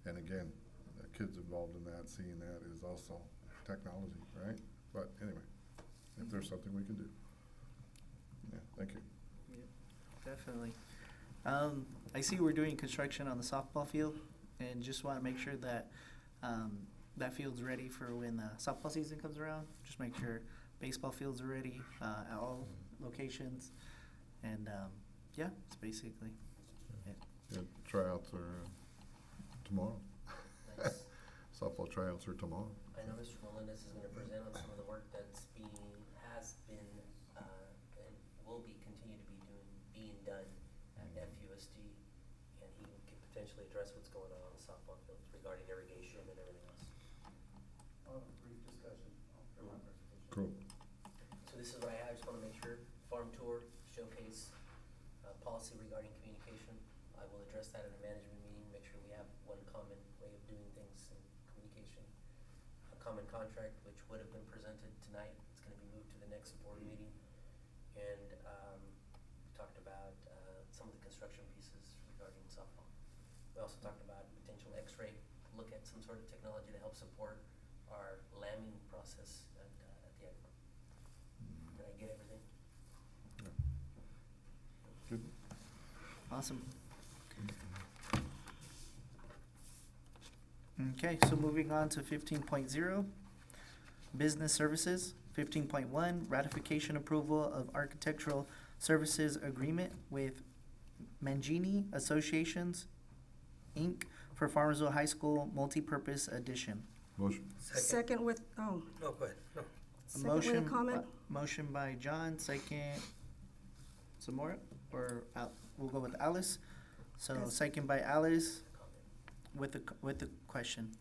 And again, the kids involved in that, seeing that is also technology, right? But anyway, if there's something we can do. Yeah, thank you. Definitely. I see we're doing construction on the softball field, and just want to make sure that that field's ready for when softball season comes around. Just make sure baseball fields are ready at all locations, and yeah, it's basically it. Yeah, tryouts are tomorrow. Nice. Softball tryouts are tomorrow. I know Mr. Melendez is gonna present on some of the work that's has been, and will be, continue to be being done at FUSD, and he could potentially address what's going on the softball fields regarding irrigation and everything else. Brief discussion for my presentation. Cool. So this is what I have, I just wanna make sure, farm tour, showcase, policy regarding communication. I will address that in a management meeting, make sure we have one common way of doing things in communication. A common contract, which would have been presented tonight, it's gonna be moved to the next board meeting. And, we talked about, some of the construction pieces regarding softball. We also talked about potential x-ray, look at some sort of technology to help support our lambing process at the end. Did I get everything? Good. Awesome. Okay, so moving on to 15.0, business services. 15.1, ratification approval of architectural services agreement with Mangini Associations, Inc. for Farmersville High School multipurpose addition. Motion. Second with, oh, No, go ahead, no. Second with a comment? Motion by John, second Zamora, or we'll go with Alice. So Yes. second by Alice with the question.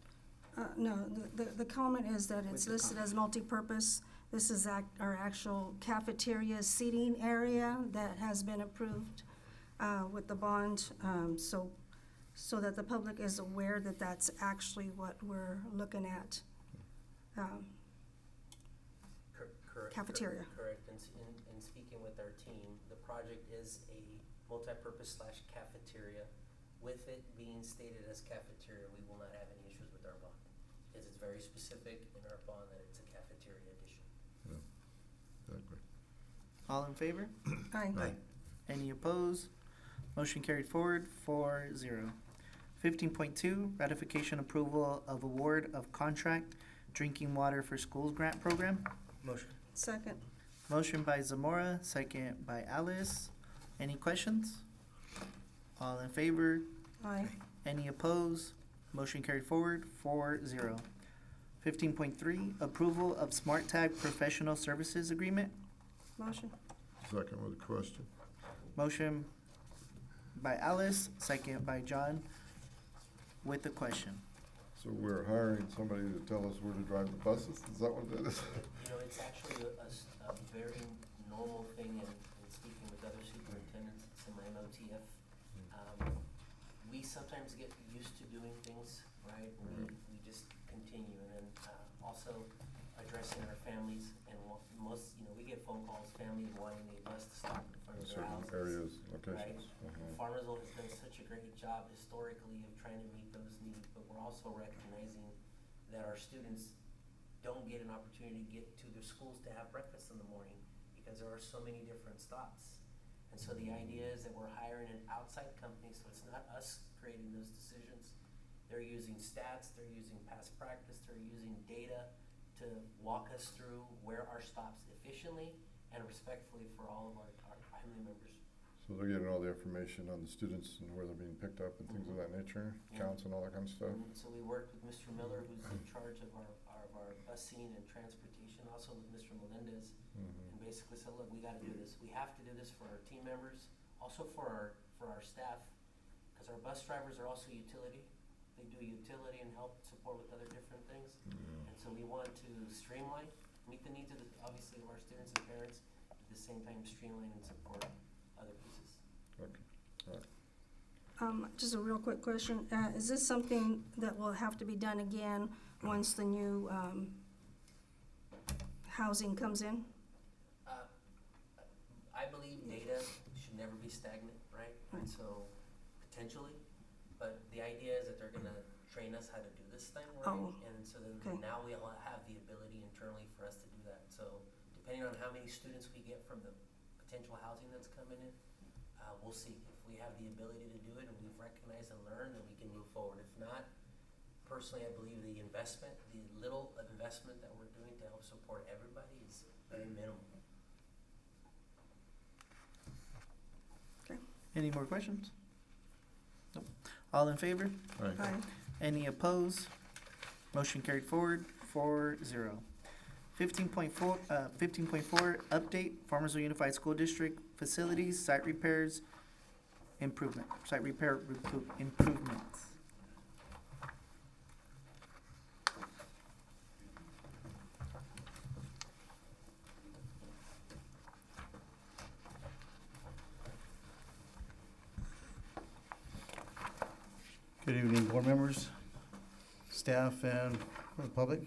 No, the comment is that it's With the listed as multipurpose. This is our actual cafeteria seating area that has been approved with the bond, so that the public is aware that that's actually what we're looking at. Correct. Cafeteria. Correct, and in speaking with our team, the project is a multipurpose / cafeteria. With it being stated as cafeteria, we will not have any issues with our bond, because it's very specific in our bond that it's a cafeteria addition. Exactly. All in favor? Aye. Any opposed? Motion carried forward 4-0. 15.2, ratification approval of award of contract drinking water for schools grant program. Motion. Second. Motion by Zamora, second by Alice. Any questions? All in favor? Aye. Any opposed? Motion carried forward 4-0. 15.3, approval of Smart Tag Professional Services Agreement. Motion. Second with a question. Motion by Alice, second by John with the question. So we're hiring somebody to tell us where to drive the buses? Is that what that is? You know, it's actually a very normal thing in speaking with other superintendents, it's in my MOTF. We sometimes get used to doing things, right? We just continue, and then also addressing our families, and most, we get phone calls, families wanting a bus to stop in front of their Certain houses. areas, Right? locations. Farmersville has done such a great job historically of trying to meet those needs, but we're also recognizing that our students don't get an opportunity to get to their schools to have breakfast in the morning because there are so many different stops. And so the idea is that we're hiring an outside company, so it's not us creating those decisions. They're using stats, they're using past practice, they're using data to walk us through where our stops efficiently and respectfully for all of our family members. So they're getting all the information on the students and where they're being picked up and things of that nature, Yeah. counts and all that kind of stuff? And so we worked with Mr. Miller, who's in charge of our busing and transportation, also with Mr. Melendez, and basically said, look, we gotta do this. We have to do this for our team members, also for our staff, because our bus drivers are also utility. They do utility and help support with other different things. And so we want to streamline, meet the needs of obviously of our students and parents, at the same time streamline and support other pieces. Okay, all right. Just a real quick question. Is this something that will have to be done again once the new, housing comes in? I believe data should never be stagnant, right? And Right. so, potentially, but the idea is that they're gonna train us how to do this thing, right? Oh, And so then okay. now we all have the ability internally for us to do that. So depending on how many students we get from the potential housing that's coming in, we'll see. If we have the ability to do it and we've recognized and learned, then we can move forward. If not, personally, I believe the investment, the little investment that we're doing to help support everybody is very minimal. Any more questions? Nope. All in favor? All right. Aye. Any opposed? Motion carried forward 4-0. 15.4, update, Farmersville Unified School District facilities, site repair improvements. Good evening, board members, staff, and the public.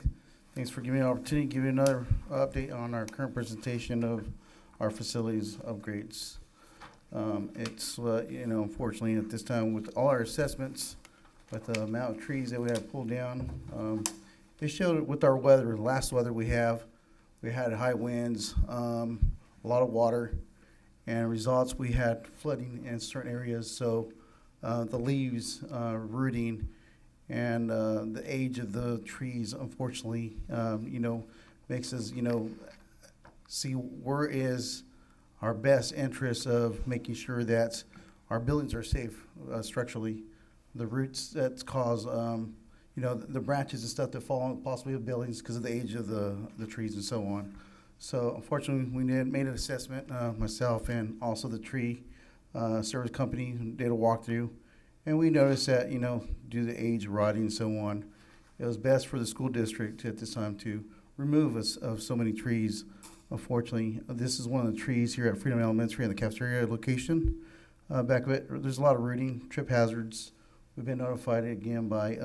Thanks for giving me an opportunity to give you another update on our current presentation of our facilities upgrades. It's, unfortunately, at this time, with all our assessments, with the amount of trees that we have pulled down, it showed with our weather, the last weather we had high winds, a lot of water, and results, we had flooding in certain areas, so the leaves rooting and the age of the trees, unfortunately, makes us, see where is our best interest of making sure that our buildings are safe structurally. The roots that cause, you know, the branches and stuff that fall on possibly the buildings because of the age of the trees and so on. So unfortunately, we made an assessment, myself and also the tree service company did a walkthrough. And we noticed that, you know, due to the age, rotting and so on, it was best for the school district at this time to remove us of so many trees. Unfortunately, this is one of the trees here at Freedom Elementary in the cafeteria location. Back of it, there's a lot of rooting, trip hazards. We've been notified again by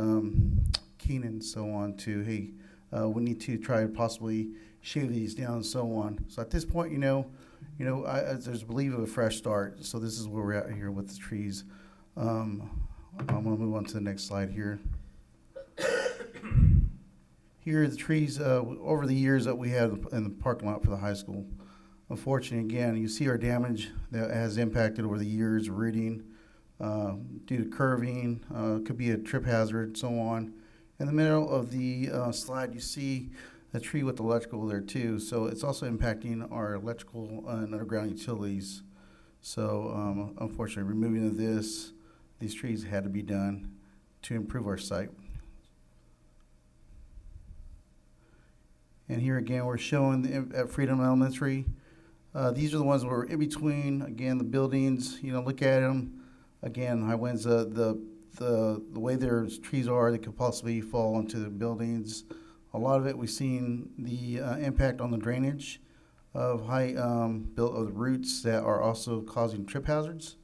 Keenan and so on to, hey, we need to try to possibly shave these down and so on. So at this point, there's a belief of a fresh start. So this is where we're at here with the trees. I'm gonna move on to the next slide here. Here are the trees over the years that we had in the parking lot for the high school. Unfortunately, again, you see our damage that has impacted over the years, rooting, due to curving, could be a trip hazard, so on. In the middle of the slide, you see a tree with electrical there too. So it's also impacting our electrical and underground utilities. So unfortunately, removing of these trees had to be done to improve our site. And here again, we're showing at Freedom Elementary. These are the ones where we're in between, again, the buildings, look at them. Again, high winds, the way their trees are, they could possibly fall onto the buildings. A lot of it, we've seen the impact on the drainage of high built of the roots that are also causing trip hazards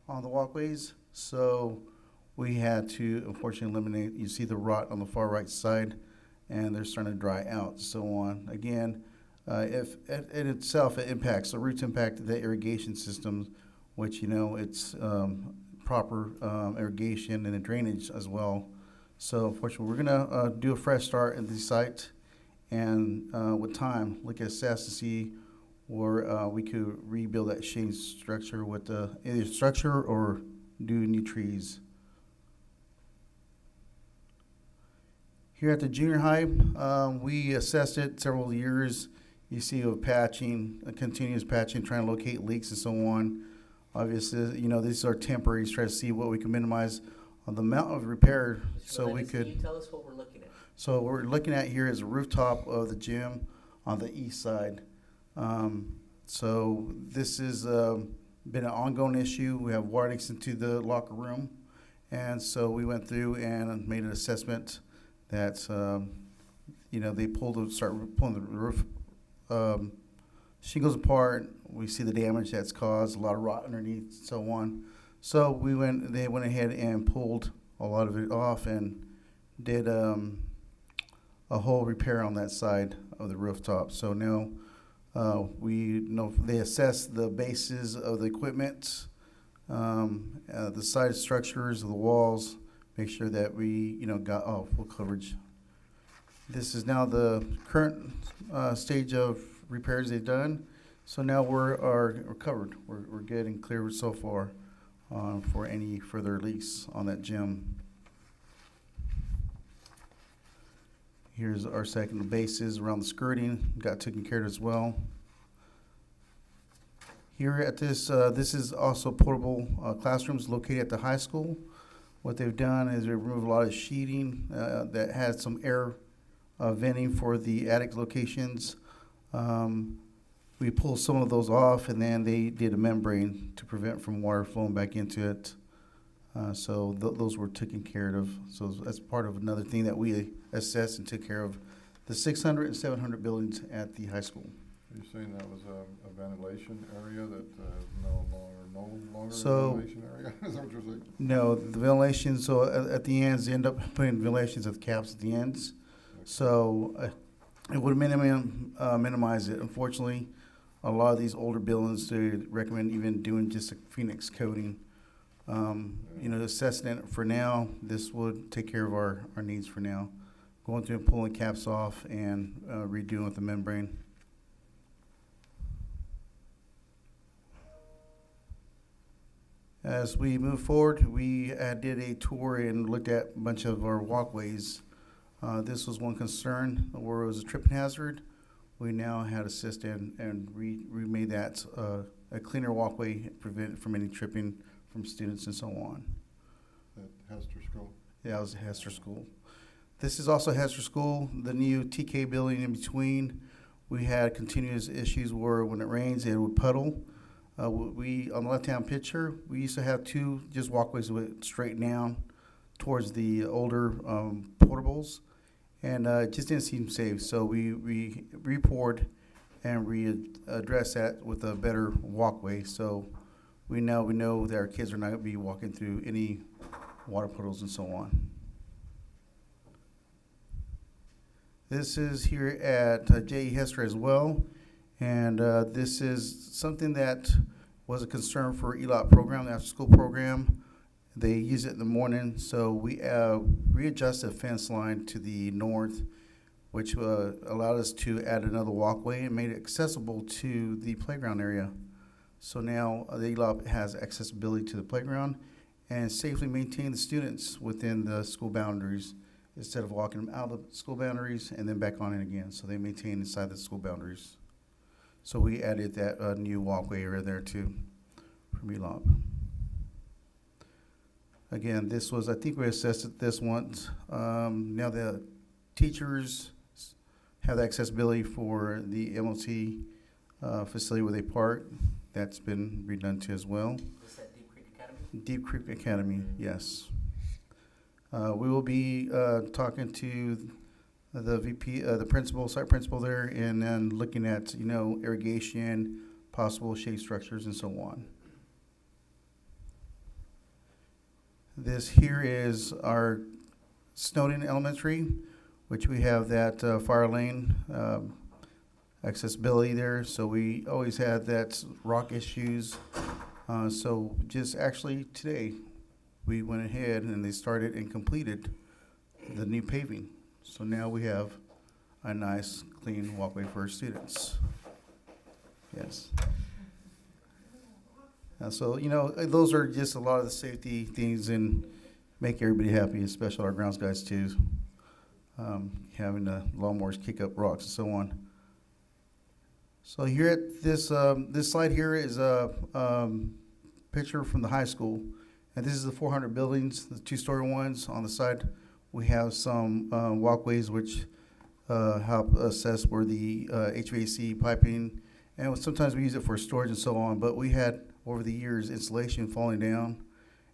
on the walkways. So we had to unfortunately eliminate, you see the rot on the far right side, and they're starting to dry out, so on. Again, if in itself, it impacts, the roots impact the irrigation systems, which, it's proper irrigation and the drainage as well. So unfortunately, we're gonna do a fresh start at the site, and with time, look at assess to see where we could rebuild that shade structure with either structure or do new trees. Here at the junior high, we assessed it several years. You see a patching, a continuous patching, trying to locate leaks and so on. Obviously, these are temporary, try to see what we can minimize on the amount of repair so we could. Can you tell us what we're looking at? So what we're looking at here is a rooftop of the gym on the east side. So this has been an ongoing issue. We have water leaks into the locker room. And so we went through and made an assessment that, they start pulling the roof shingles apart. We see the damage that's caused, a lot of rot underneath, so on. So they went ahead and pulled a lot of it off and did a whole repair on that side of the rooftop. So now they assess the bases of the equipment, the side structures of the walls, make sure that we got full coverage. This is now the current stage of repairs they've done. So now we're covered. We're good and clear so far for any further leaks on that gym. Here's our second bases around the skirting, got taken care of as well. Here at this is also portable classrooms located at the high school. What they've done is they removed a lot of sheeting that had some air venting for the attic locations. We pulled some of those off, and then they did a membrane to prevent from water flowing back into it. So those were taken care of. So that's part of another thing that we assessed and took care of the 600 and 700 buildings at the high school. Are you saying that was a ventilation area that no longer So- a ventilation area? Is that what you're saying? No, the ventilation, so at the ends, they end up putting ventilations at the caps at the ends. So it would minimize it. Unfortunately, a lot of these older buildings, they recommend even doing just a Phoenix coating. Assessing it for now, this would take care of our needs for now. Going through and pulling caps off and redoing with the membrane. As we move forward, we did a tour and looked at a bunch of our walkways. This was one concern where it was a tripping hazard. We now had assist and remade that a cleaner walkway, prevent from any tripping from students and so on. At Hester School? Yeah, it was Hester School. This is also Hester School, the new TK building in between. We had continuous issues where when it rains, it would puddle. We, on the left-hand picture, we used to have two just walkways that went straight down towards the older portables, and it just didn't seem safe. So we re-poured and readdressed that with a better walkway. So we know that our kids are not going to be walking through any water puddles and so on. This is here at J.E. Hester as well, and this is something that was a concern for ELOT program, the after-school program. They use it in the morning, so we readjusted the fence line to the north, which allowed us to add another walkway and made it accessible to the playground area. So now the ELOT has accessibility to the playground and safely maintain the students within the school boundaries, instead of walking them out of the school boundaries and then back on in again. So they maintain inside the school boundaries. So we added that new walkway area there too from ELOP. Again, this was, I think we assessed it this once. Now the teachers have the accessibility for the MOC facility where they park. That's been redone too as well. Is that Deep Creek Academy? Deep Creek Academy, yes. We will be talking to the VP, the principal, site principal there, and then looking at, irrigation, possible shade structures, and so on. This here is our Snowden Elementary, which we have that fire lane accessibility there. So we always had that rock issues. So just actually today, we went ahead and they started and completed the new paving. So now we have a nice, clean walkway for our students. Yes. So, those are just a lot of the safety things and make everybody happy, especially our grounds guys too. Having the lawnmowers kick up rocks and so on. So here at this slide here is a picture from the high school. And this is the 400 buildings, the two-story ones. On the side, we have some walkways which help assess where the HVAC piping, and sometimes we use it for storage and so on. But we had, over the years, insulation falling down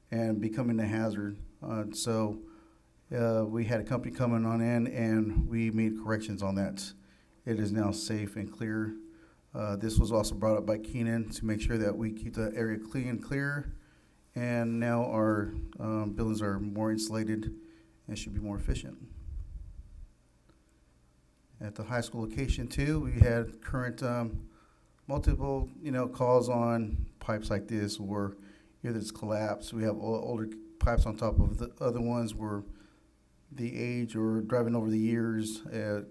and becoming a hazard. So we had a company coming on in, and we made corrections on that. It is now safe and clear. This was also brought up by Keenan to make sure that we keep the area clean and clear. And now our buildings are more insulated and should be more efficient. At the high school location too, we had current multiple, calls on pipes like this where either it's collapsed. We have older pipes on top of the other ones where the age or driving over the years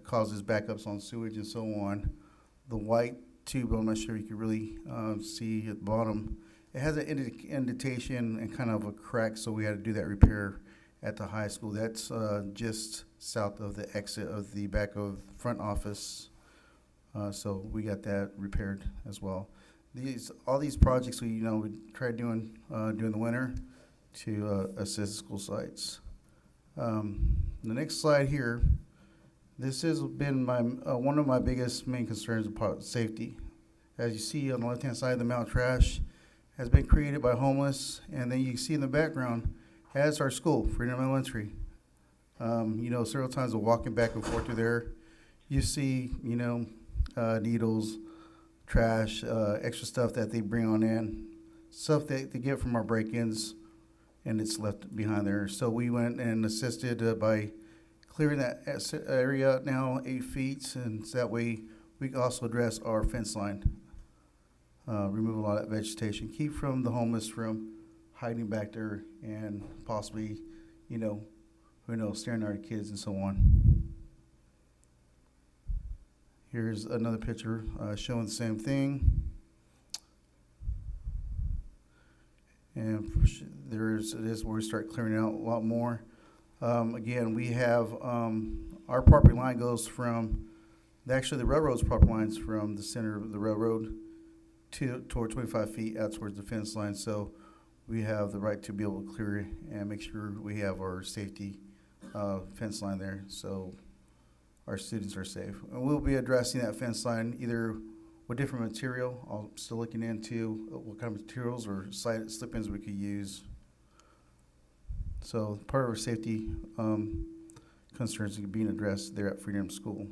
causes backups on sewage and so on. The white tube, I'm not sure you can really see at the bottom. It has an indentation and kind of a crack, so we had to do that repair at the high school. That's just south of the exit of the back of front office. So we got that repaired as well. All these projects we tried doing during the winter to assist school sites. The next slide here, this has been my one of my biggest main concerns about safety. As you see on the left-hand side, the amount of trash has been created by homeless, and then you see in the background, as our school, Freedom Elementary. Several times we're walking back and forth through there. You see, needles, trash, extra stuff that they bring on in, stuff that they get from our break-ins, and it's left behind there. So we went and assisted by clearing that area now 8 feet, and so that way we can also address our fence line. Remove a lot of that vegetation, keep from the homeless from hiding back there and possibly, staring at our kids and so on. Here's another picture showing the same thing. And it is where we start clearing out a lot more. Again, we have our property line goes from, actually the railroad's property lines from the center of the railroad toward 25 feet out towards the fence line. So we have the right to be able to clear and make sure we have our safety fence line there, so our students are safe. And we'll be addressing that fence line either with different material. I'm still looking into what kind of materials or slip-ins we could use. So part of our safety concerns are being addressed there at Freedom School.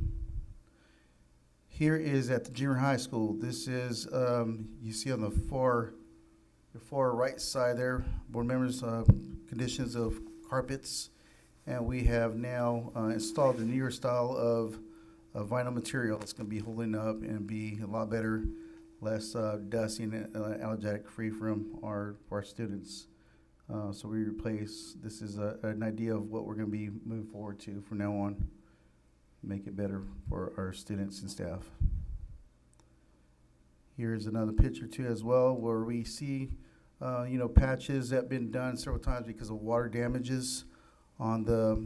Here is at the junior high school. This is, you see on the far right side there, board members, conditions of carpets. And we have now installed a newer style of vinyl material that's going to be holding up and be a lot better, less dusty and allergenic free from our students. So we replace, this is an idea of what we're going to be moving forward to from now on, make it better for our students and staff. Here's another picture too as well, where we see patches that have been done several times because of water damages on the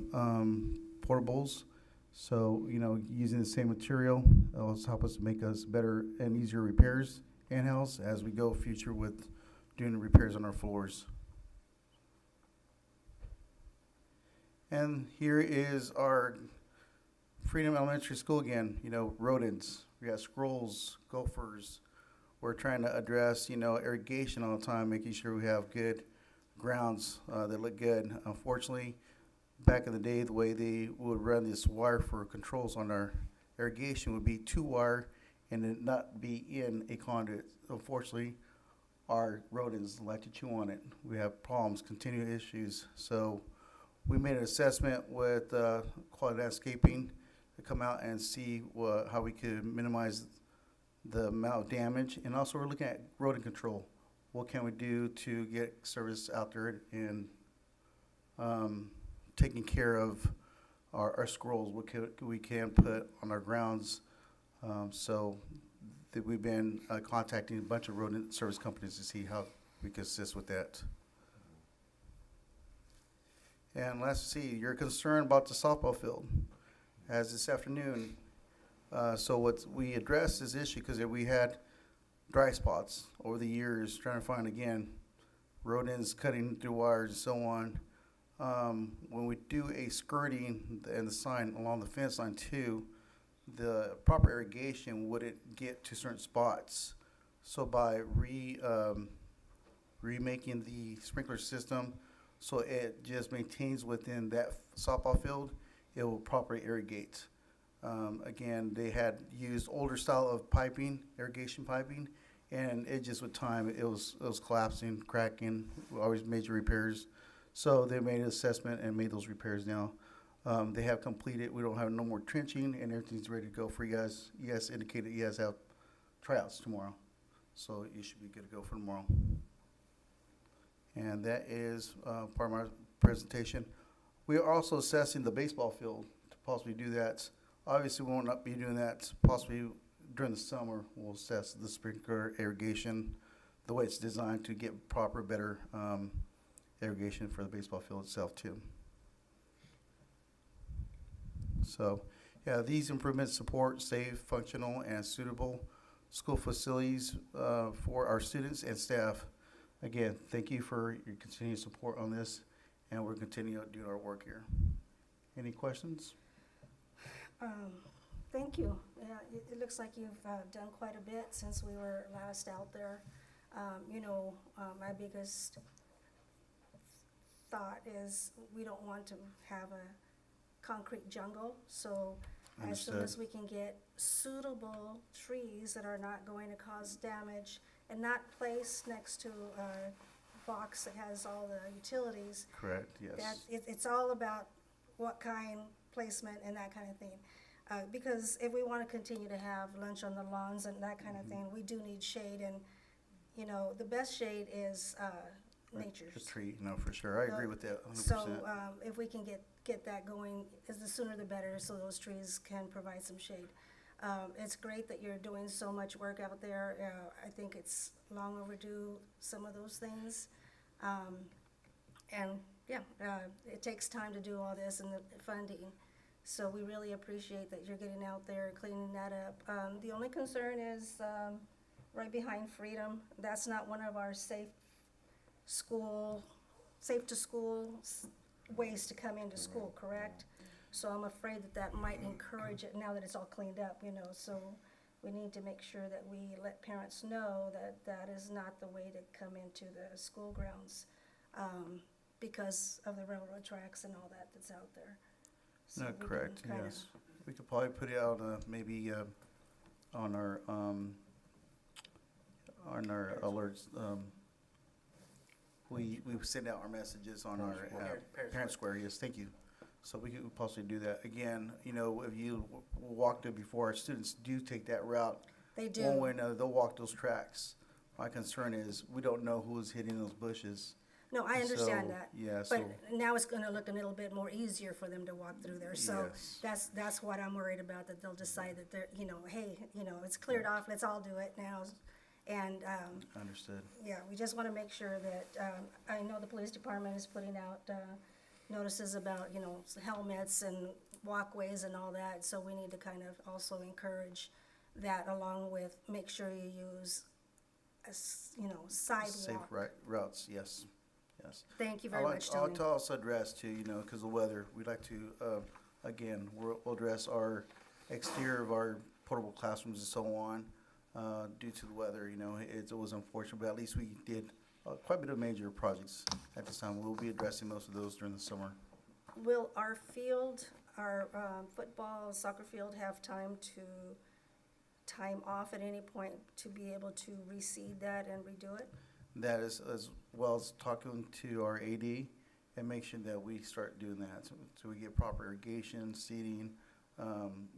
portables. So, using the same material will help us make us better and easier repairs in-house as we go future with doing the repairs on our floors. And here is our Freedom Elementary School again, rodents. We got squirrels, gophers. We're trying to address, irrigation all the time, making sure we have good grounds that look good. Unfortunately, back in the day, the way they would run this wire for controls on our irrigation would be 2 wire and it not be in a conduit. Unfortunately, our rodents like to chew on it. We have problems, continued issues. So we made an assessment with Quality Landscaping to come out and see how we could minimize the amount of damage. And also we're looking at rodent control. What can we do to get service out there and taking care of our squirrels, what we can put on our grounds. So that we've been contacting a bunch of rodent service companies to see how we can assist with that. And let's see, you're concerned about the softball field as this afternoon. So what we addressed this issue because we had dry spots over the years trying to find, again, rodents cutting through wires and so on. When we do a skirting and the sign along the fence line too, the proper irrigation wouldn't get to certain spots. So by remaking the sprinkler system so it just maintains within that softball field, it will properly irrigate. Again, they had used older style of piping, irrigation piping, and it just with time it was collapsing, cracking, always major repairs. So they made an assessment and made those repairs now. They have completed, we don't have no more trenching and everything's ready to go for you guys. You guys indicated you guys have tryouts tomorrow. So you should be good to go for tomorrow. And that is part of my presentation. We are also assessing the baseball field to possibly do that. Obviously, we will not be doing that possibly during the summer. We'll assess the sprinkler irrigation, the way it's designed to get proper, better irrigation for the baseball field itself too. So, yeah, these improvements support safe, functional, and suitable school facilities for our students and staff. Again, thank you for your continued support on this, and we're continuing to do our work here. Any questions? Thank you. Yeah, it looks like you've done quite a bit since we were last out there. My biggest thought is we don't want to have a concrete jungle, so as soon as we can get suitable trees that are not going to cause damage and not placed next to a box that has all the utilities. Correct, yes. It's all about what kind, placement, and that kind of thing. Because if we want to continue to have lunch on the lawns and that kind of thing, we do need shade, and, the best shade is nature's. The tree, no, for sure. I agree with that 100%. So if we can get that going, the sooner the better, so those trees can provide some shade. It's great that you're doing so much work out there. I think it's long overdue, some of those things. It takes time to do all this and the funding. So we really appreciate that you're getting out there and cleaning that up. The only concern is right behind Freedom. That's not one of our safe to school ways to come into school, correct? So I'm afraid that that might encourage it now that it's all cleaned up, you know, so we need to make sure that we let parents know that that is not the way to come into the school grounds, because of the railroad tracks and all that that's out there. So No, we can correct, kinda- yes. We could probably put it out, maybe, on our alerts, we send out our messages on our Parent Square, yes, thank you. So we could possibly do that. Again, you know, if you walked it before, our students do take that route. They do. One way or another, they'll walk those tracks. My concern is, we don't know who's hitting those bushes. No, I understand So, that. yeah, But so- now it's gonna look a little bit more easier for them to walk through there, so Yes. that's what I'm worried about, that they'll decide that they're, you know, hey, you know, it's cleared off, let's all do it now. And, Understood. yeah, we just wanna make sure that, I know the police department is putting out, notices about, you know, helmets and walkways and all that, so we need to kind of also encourage that, along with make sure you use, you know, Safe sidewalk. routes, yes, yes. Thank you very much, I'd Tony. like to also address too, you know, because of the weather, we'd like to, again, we'll address our exterior of our portable classrooms and so on, due to the weather, you know, it was unfortunate, but at least we did quite a bit of major projects at this time. We'll be addressing most of those during the summer. Will our field, our football, soccer field have time off at any point to be able to reseed that and redo it? That is, as well as talking to our AD and make sure that we start doing that. So we get proper irrigation, seeding,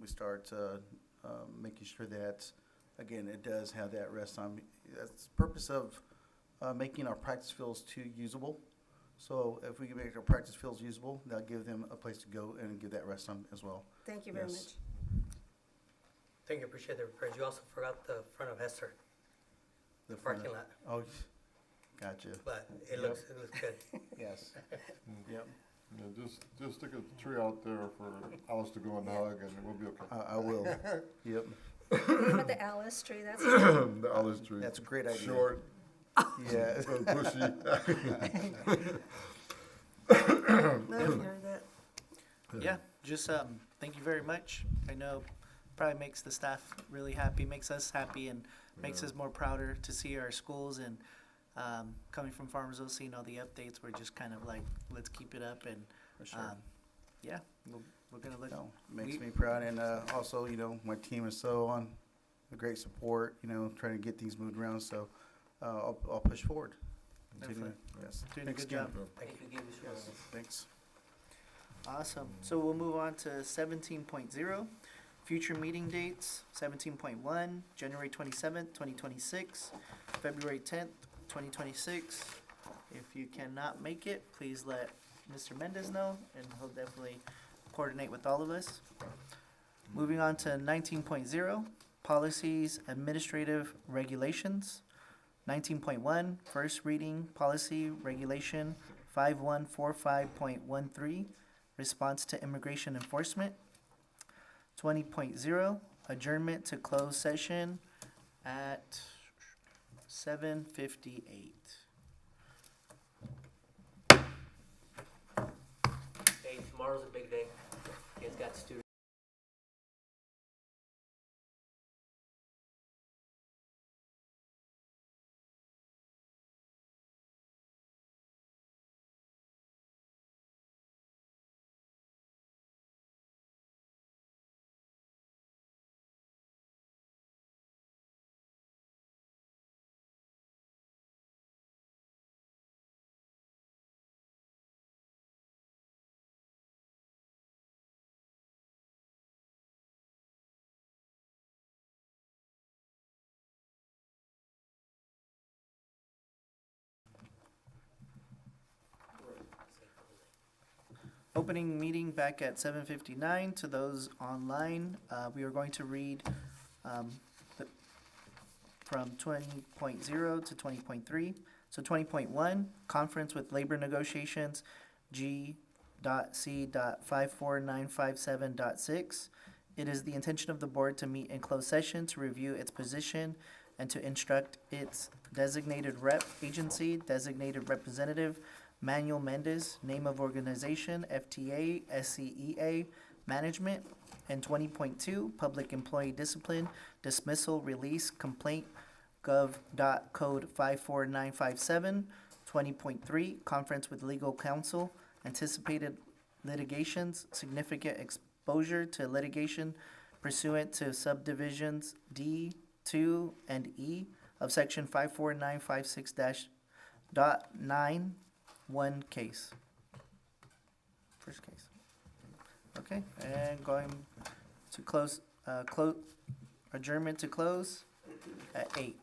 we start making sure that, again, it does have that rest time. That's the purpose of making our practice fields too usable. So if we can make our practice fields usable, that'll give them a place to go and give that rest time as well. Thank you very much. Yes. Thank you, appreciate the repairs. You also forgot the front of Hester, The parking front- lot, Oh, gotcha. but it Yep. looks good. Yes. Yep. Yeah, just stick a tree out there for Alice to go and hug, and we'll be okay. I will. Yep. What about the Alice tree? That's, The Alice tree. That's a great idea. Short, Yeah. bushy. I've heard that. Yeah, just, thank you very much. I know probably makes the staff really happy, makes us happy, and makes us more prouder to see our schools. And coming from Farmersville, seeing all the updates, we're just kind of like, let's keep it up. And For sure. yeah, we're gonna look. No, makes we- me proud, and also, you know, my team is so on the great support, you know, trying to get things moved around, so I'll push forward. Continue. Definitely. Yes. Doing a Thanks good again. job. Thank you, give us your Yes, thanks. Awesome. So we'll move on to 17.0, future meeting dates. 17.1, January 27th, 2026, February 10th, 2026. If you cannot make it, please let Mr. Mendez know, and he'll definitely coordinate with all of us. Moving on to 19.0, policies, administrative regulations. 19.1, first reading, policy regulation 5145.13, response to immigration enforcement. 20.0, adjournment to closed session at 7:58. Hey, tomorrow's a big day. You guys got students. Opening meeting back at 7:59. To those online, we are going to read from 20.0 to 20.3. So 20.1, conference with labor negotiations, G.C.54957.6. It is the intention of the board to meet in closed session to review its position and to instruct its designated rep agency, designated representative, Manuel Mendez, name of organization, FTA, SCEA, management. And 20.2, public employee discipline, dismissal, release, complaint, gov.code 54957. 20.3, conference with legal counsel, anticipated litigations, significant exposure to litigation pursuant to subdivisions D, 2, and E of section 54956-9, one case. First case. Okay, and going to close, adjournment to close at 8.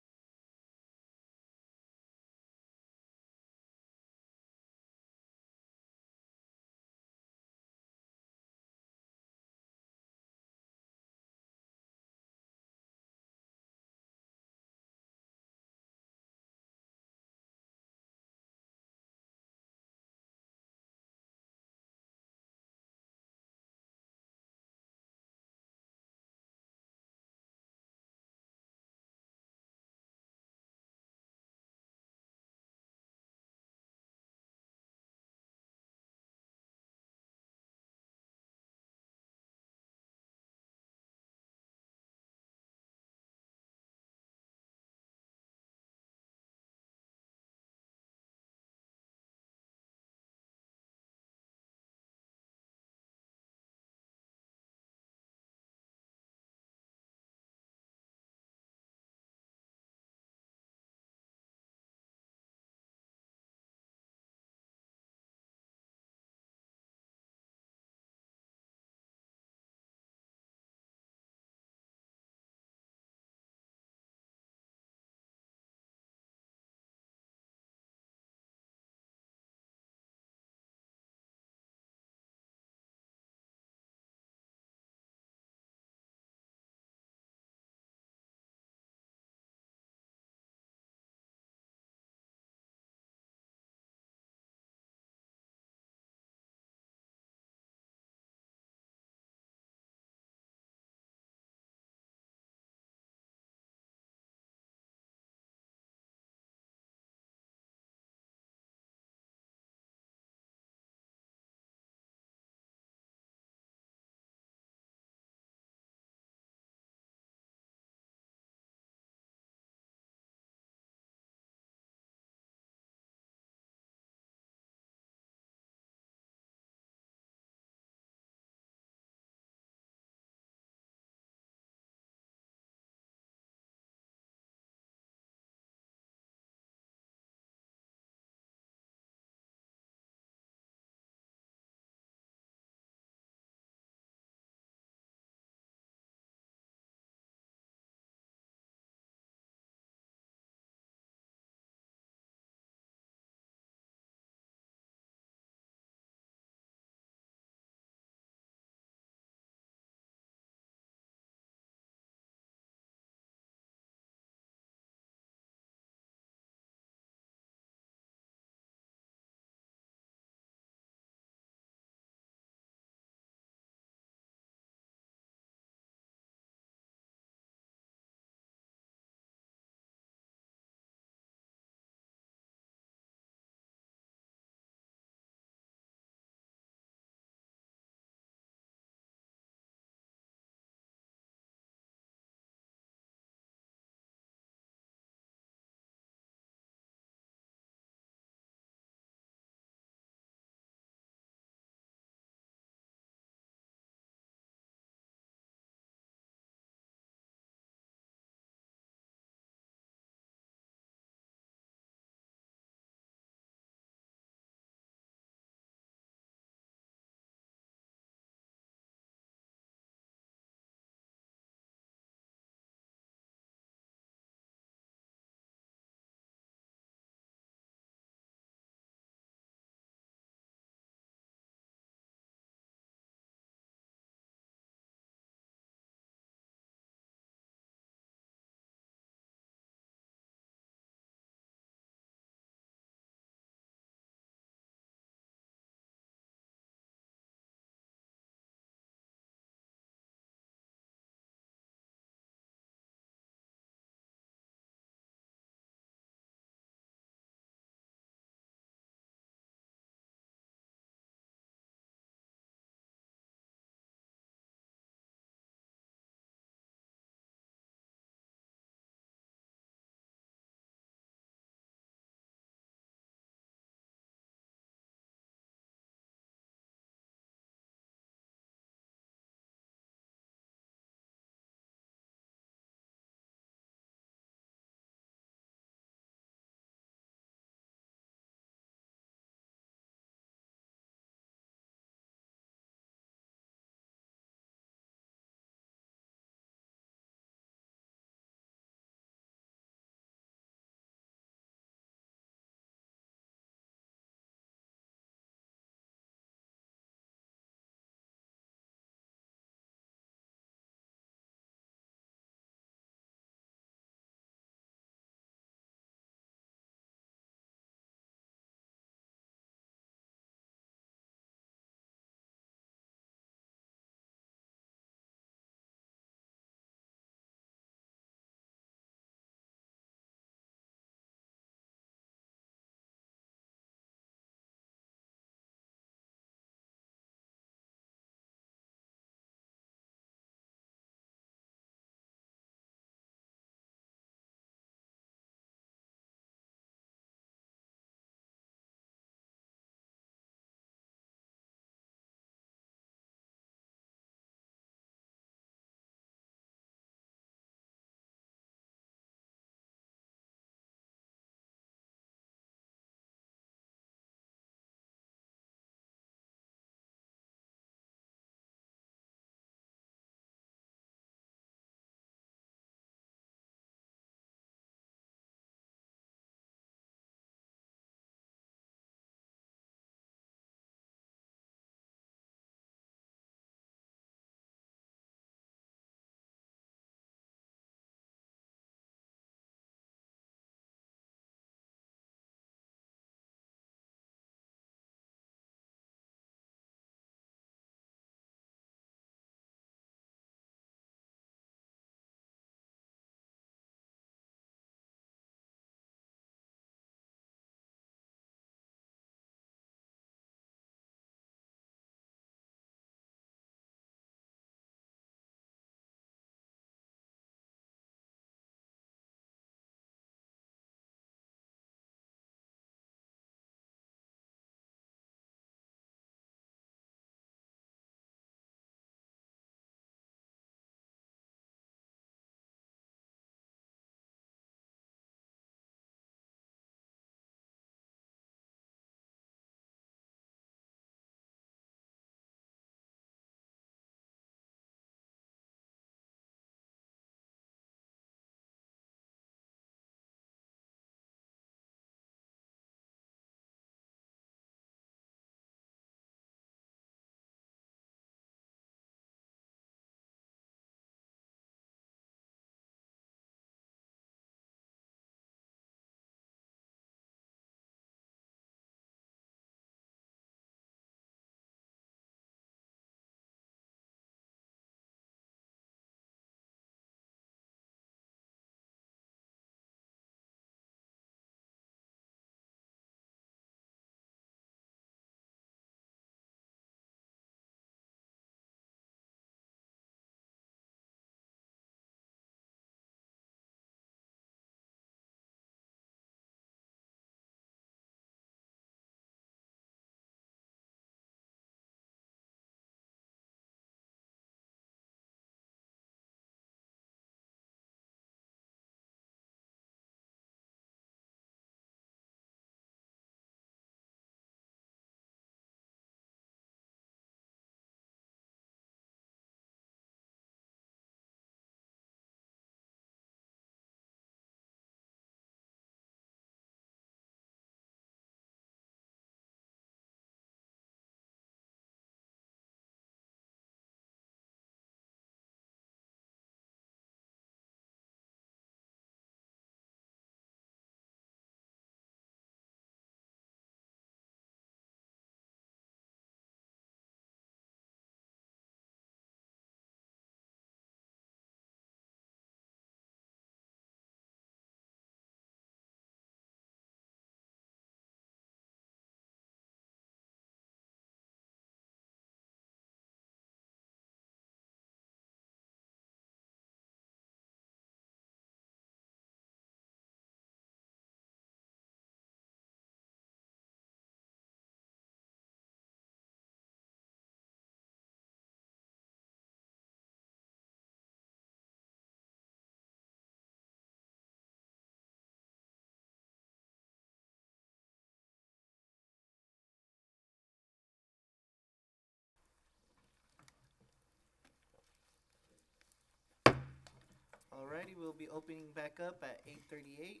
Alrighty, we'll be opening back up at 8:38.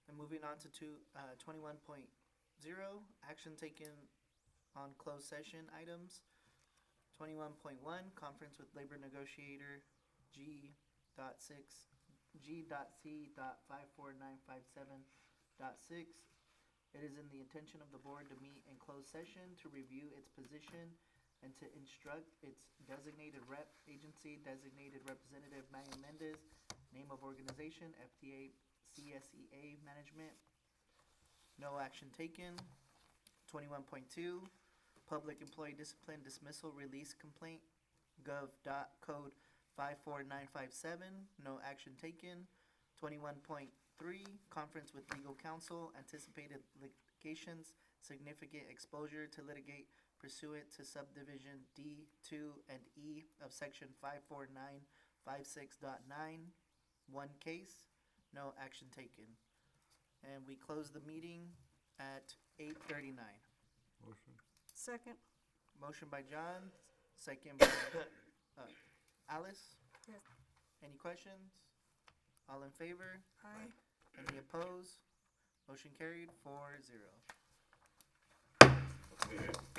And moving on to 21.0, action taken on closed session items. 21.1, conference with labor negotiator G.C.54957.6. It is in the intention of the board to meet in closed session to review its position and to instruct its designated rep, agency, designated representative Manuel Mendez, name of organization, FDA CSEA Management. No action taken. 21.2, Public Employee Discipline Dismissal Release Complaint, Gov.Code 54957, no action taken. 21.3, Conference with Legal Counsel, Anticipated Litigations, Significant Exposure to Litigate pursuant to Subdivision D, 2, and E of Section 54956.9, one case, no action taken. And we close the meeting at 8:39. Motion. Second. Motion by John, second by Alice. Yes. Any questions? All in favor? Aye. Any opposed? Motion carried 4-0. Okay.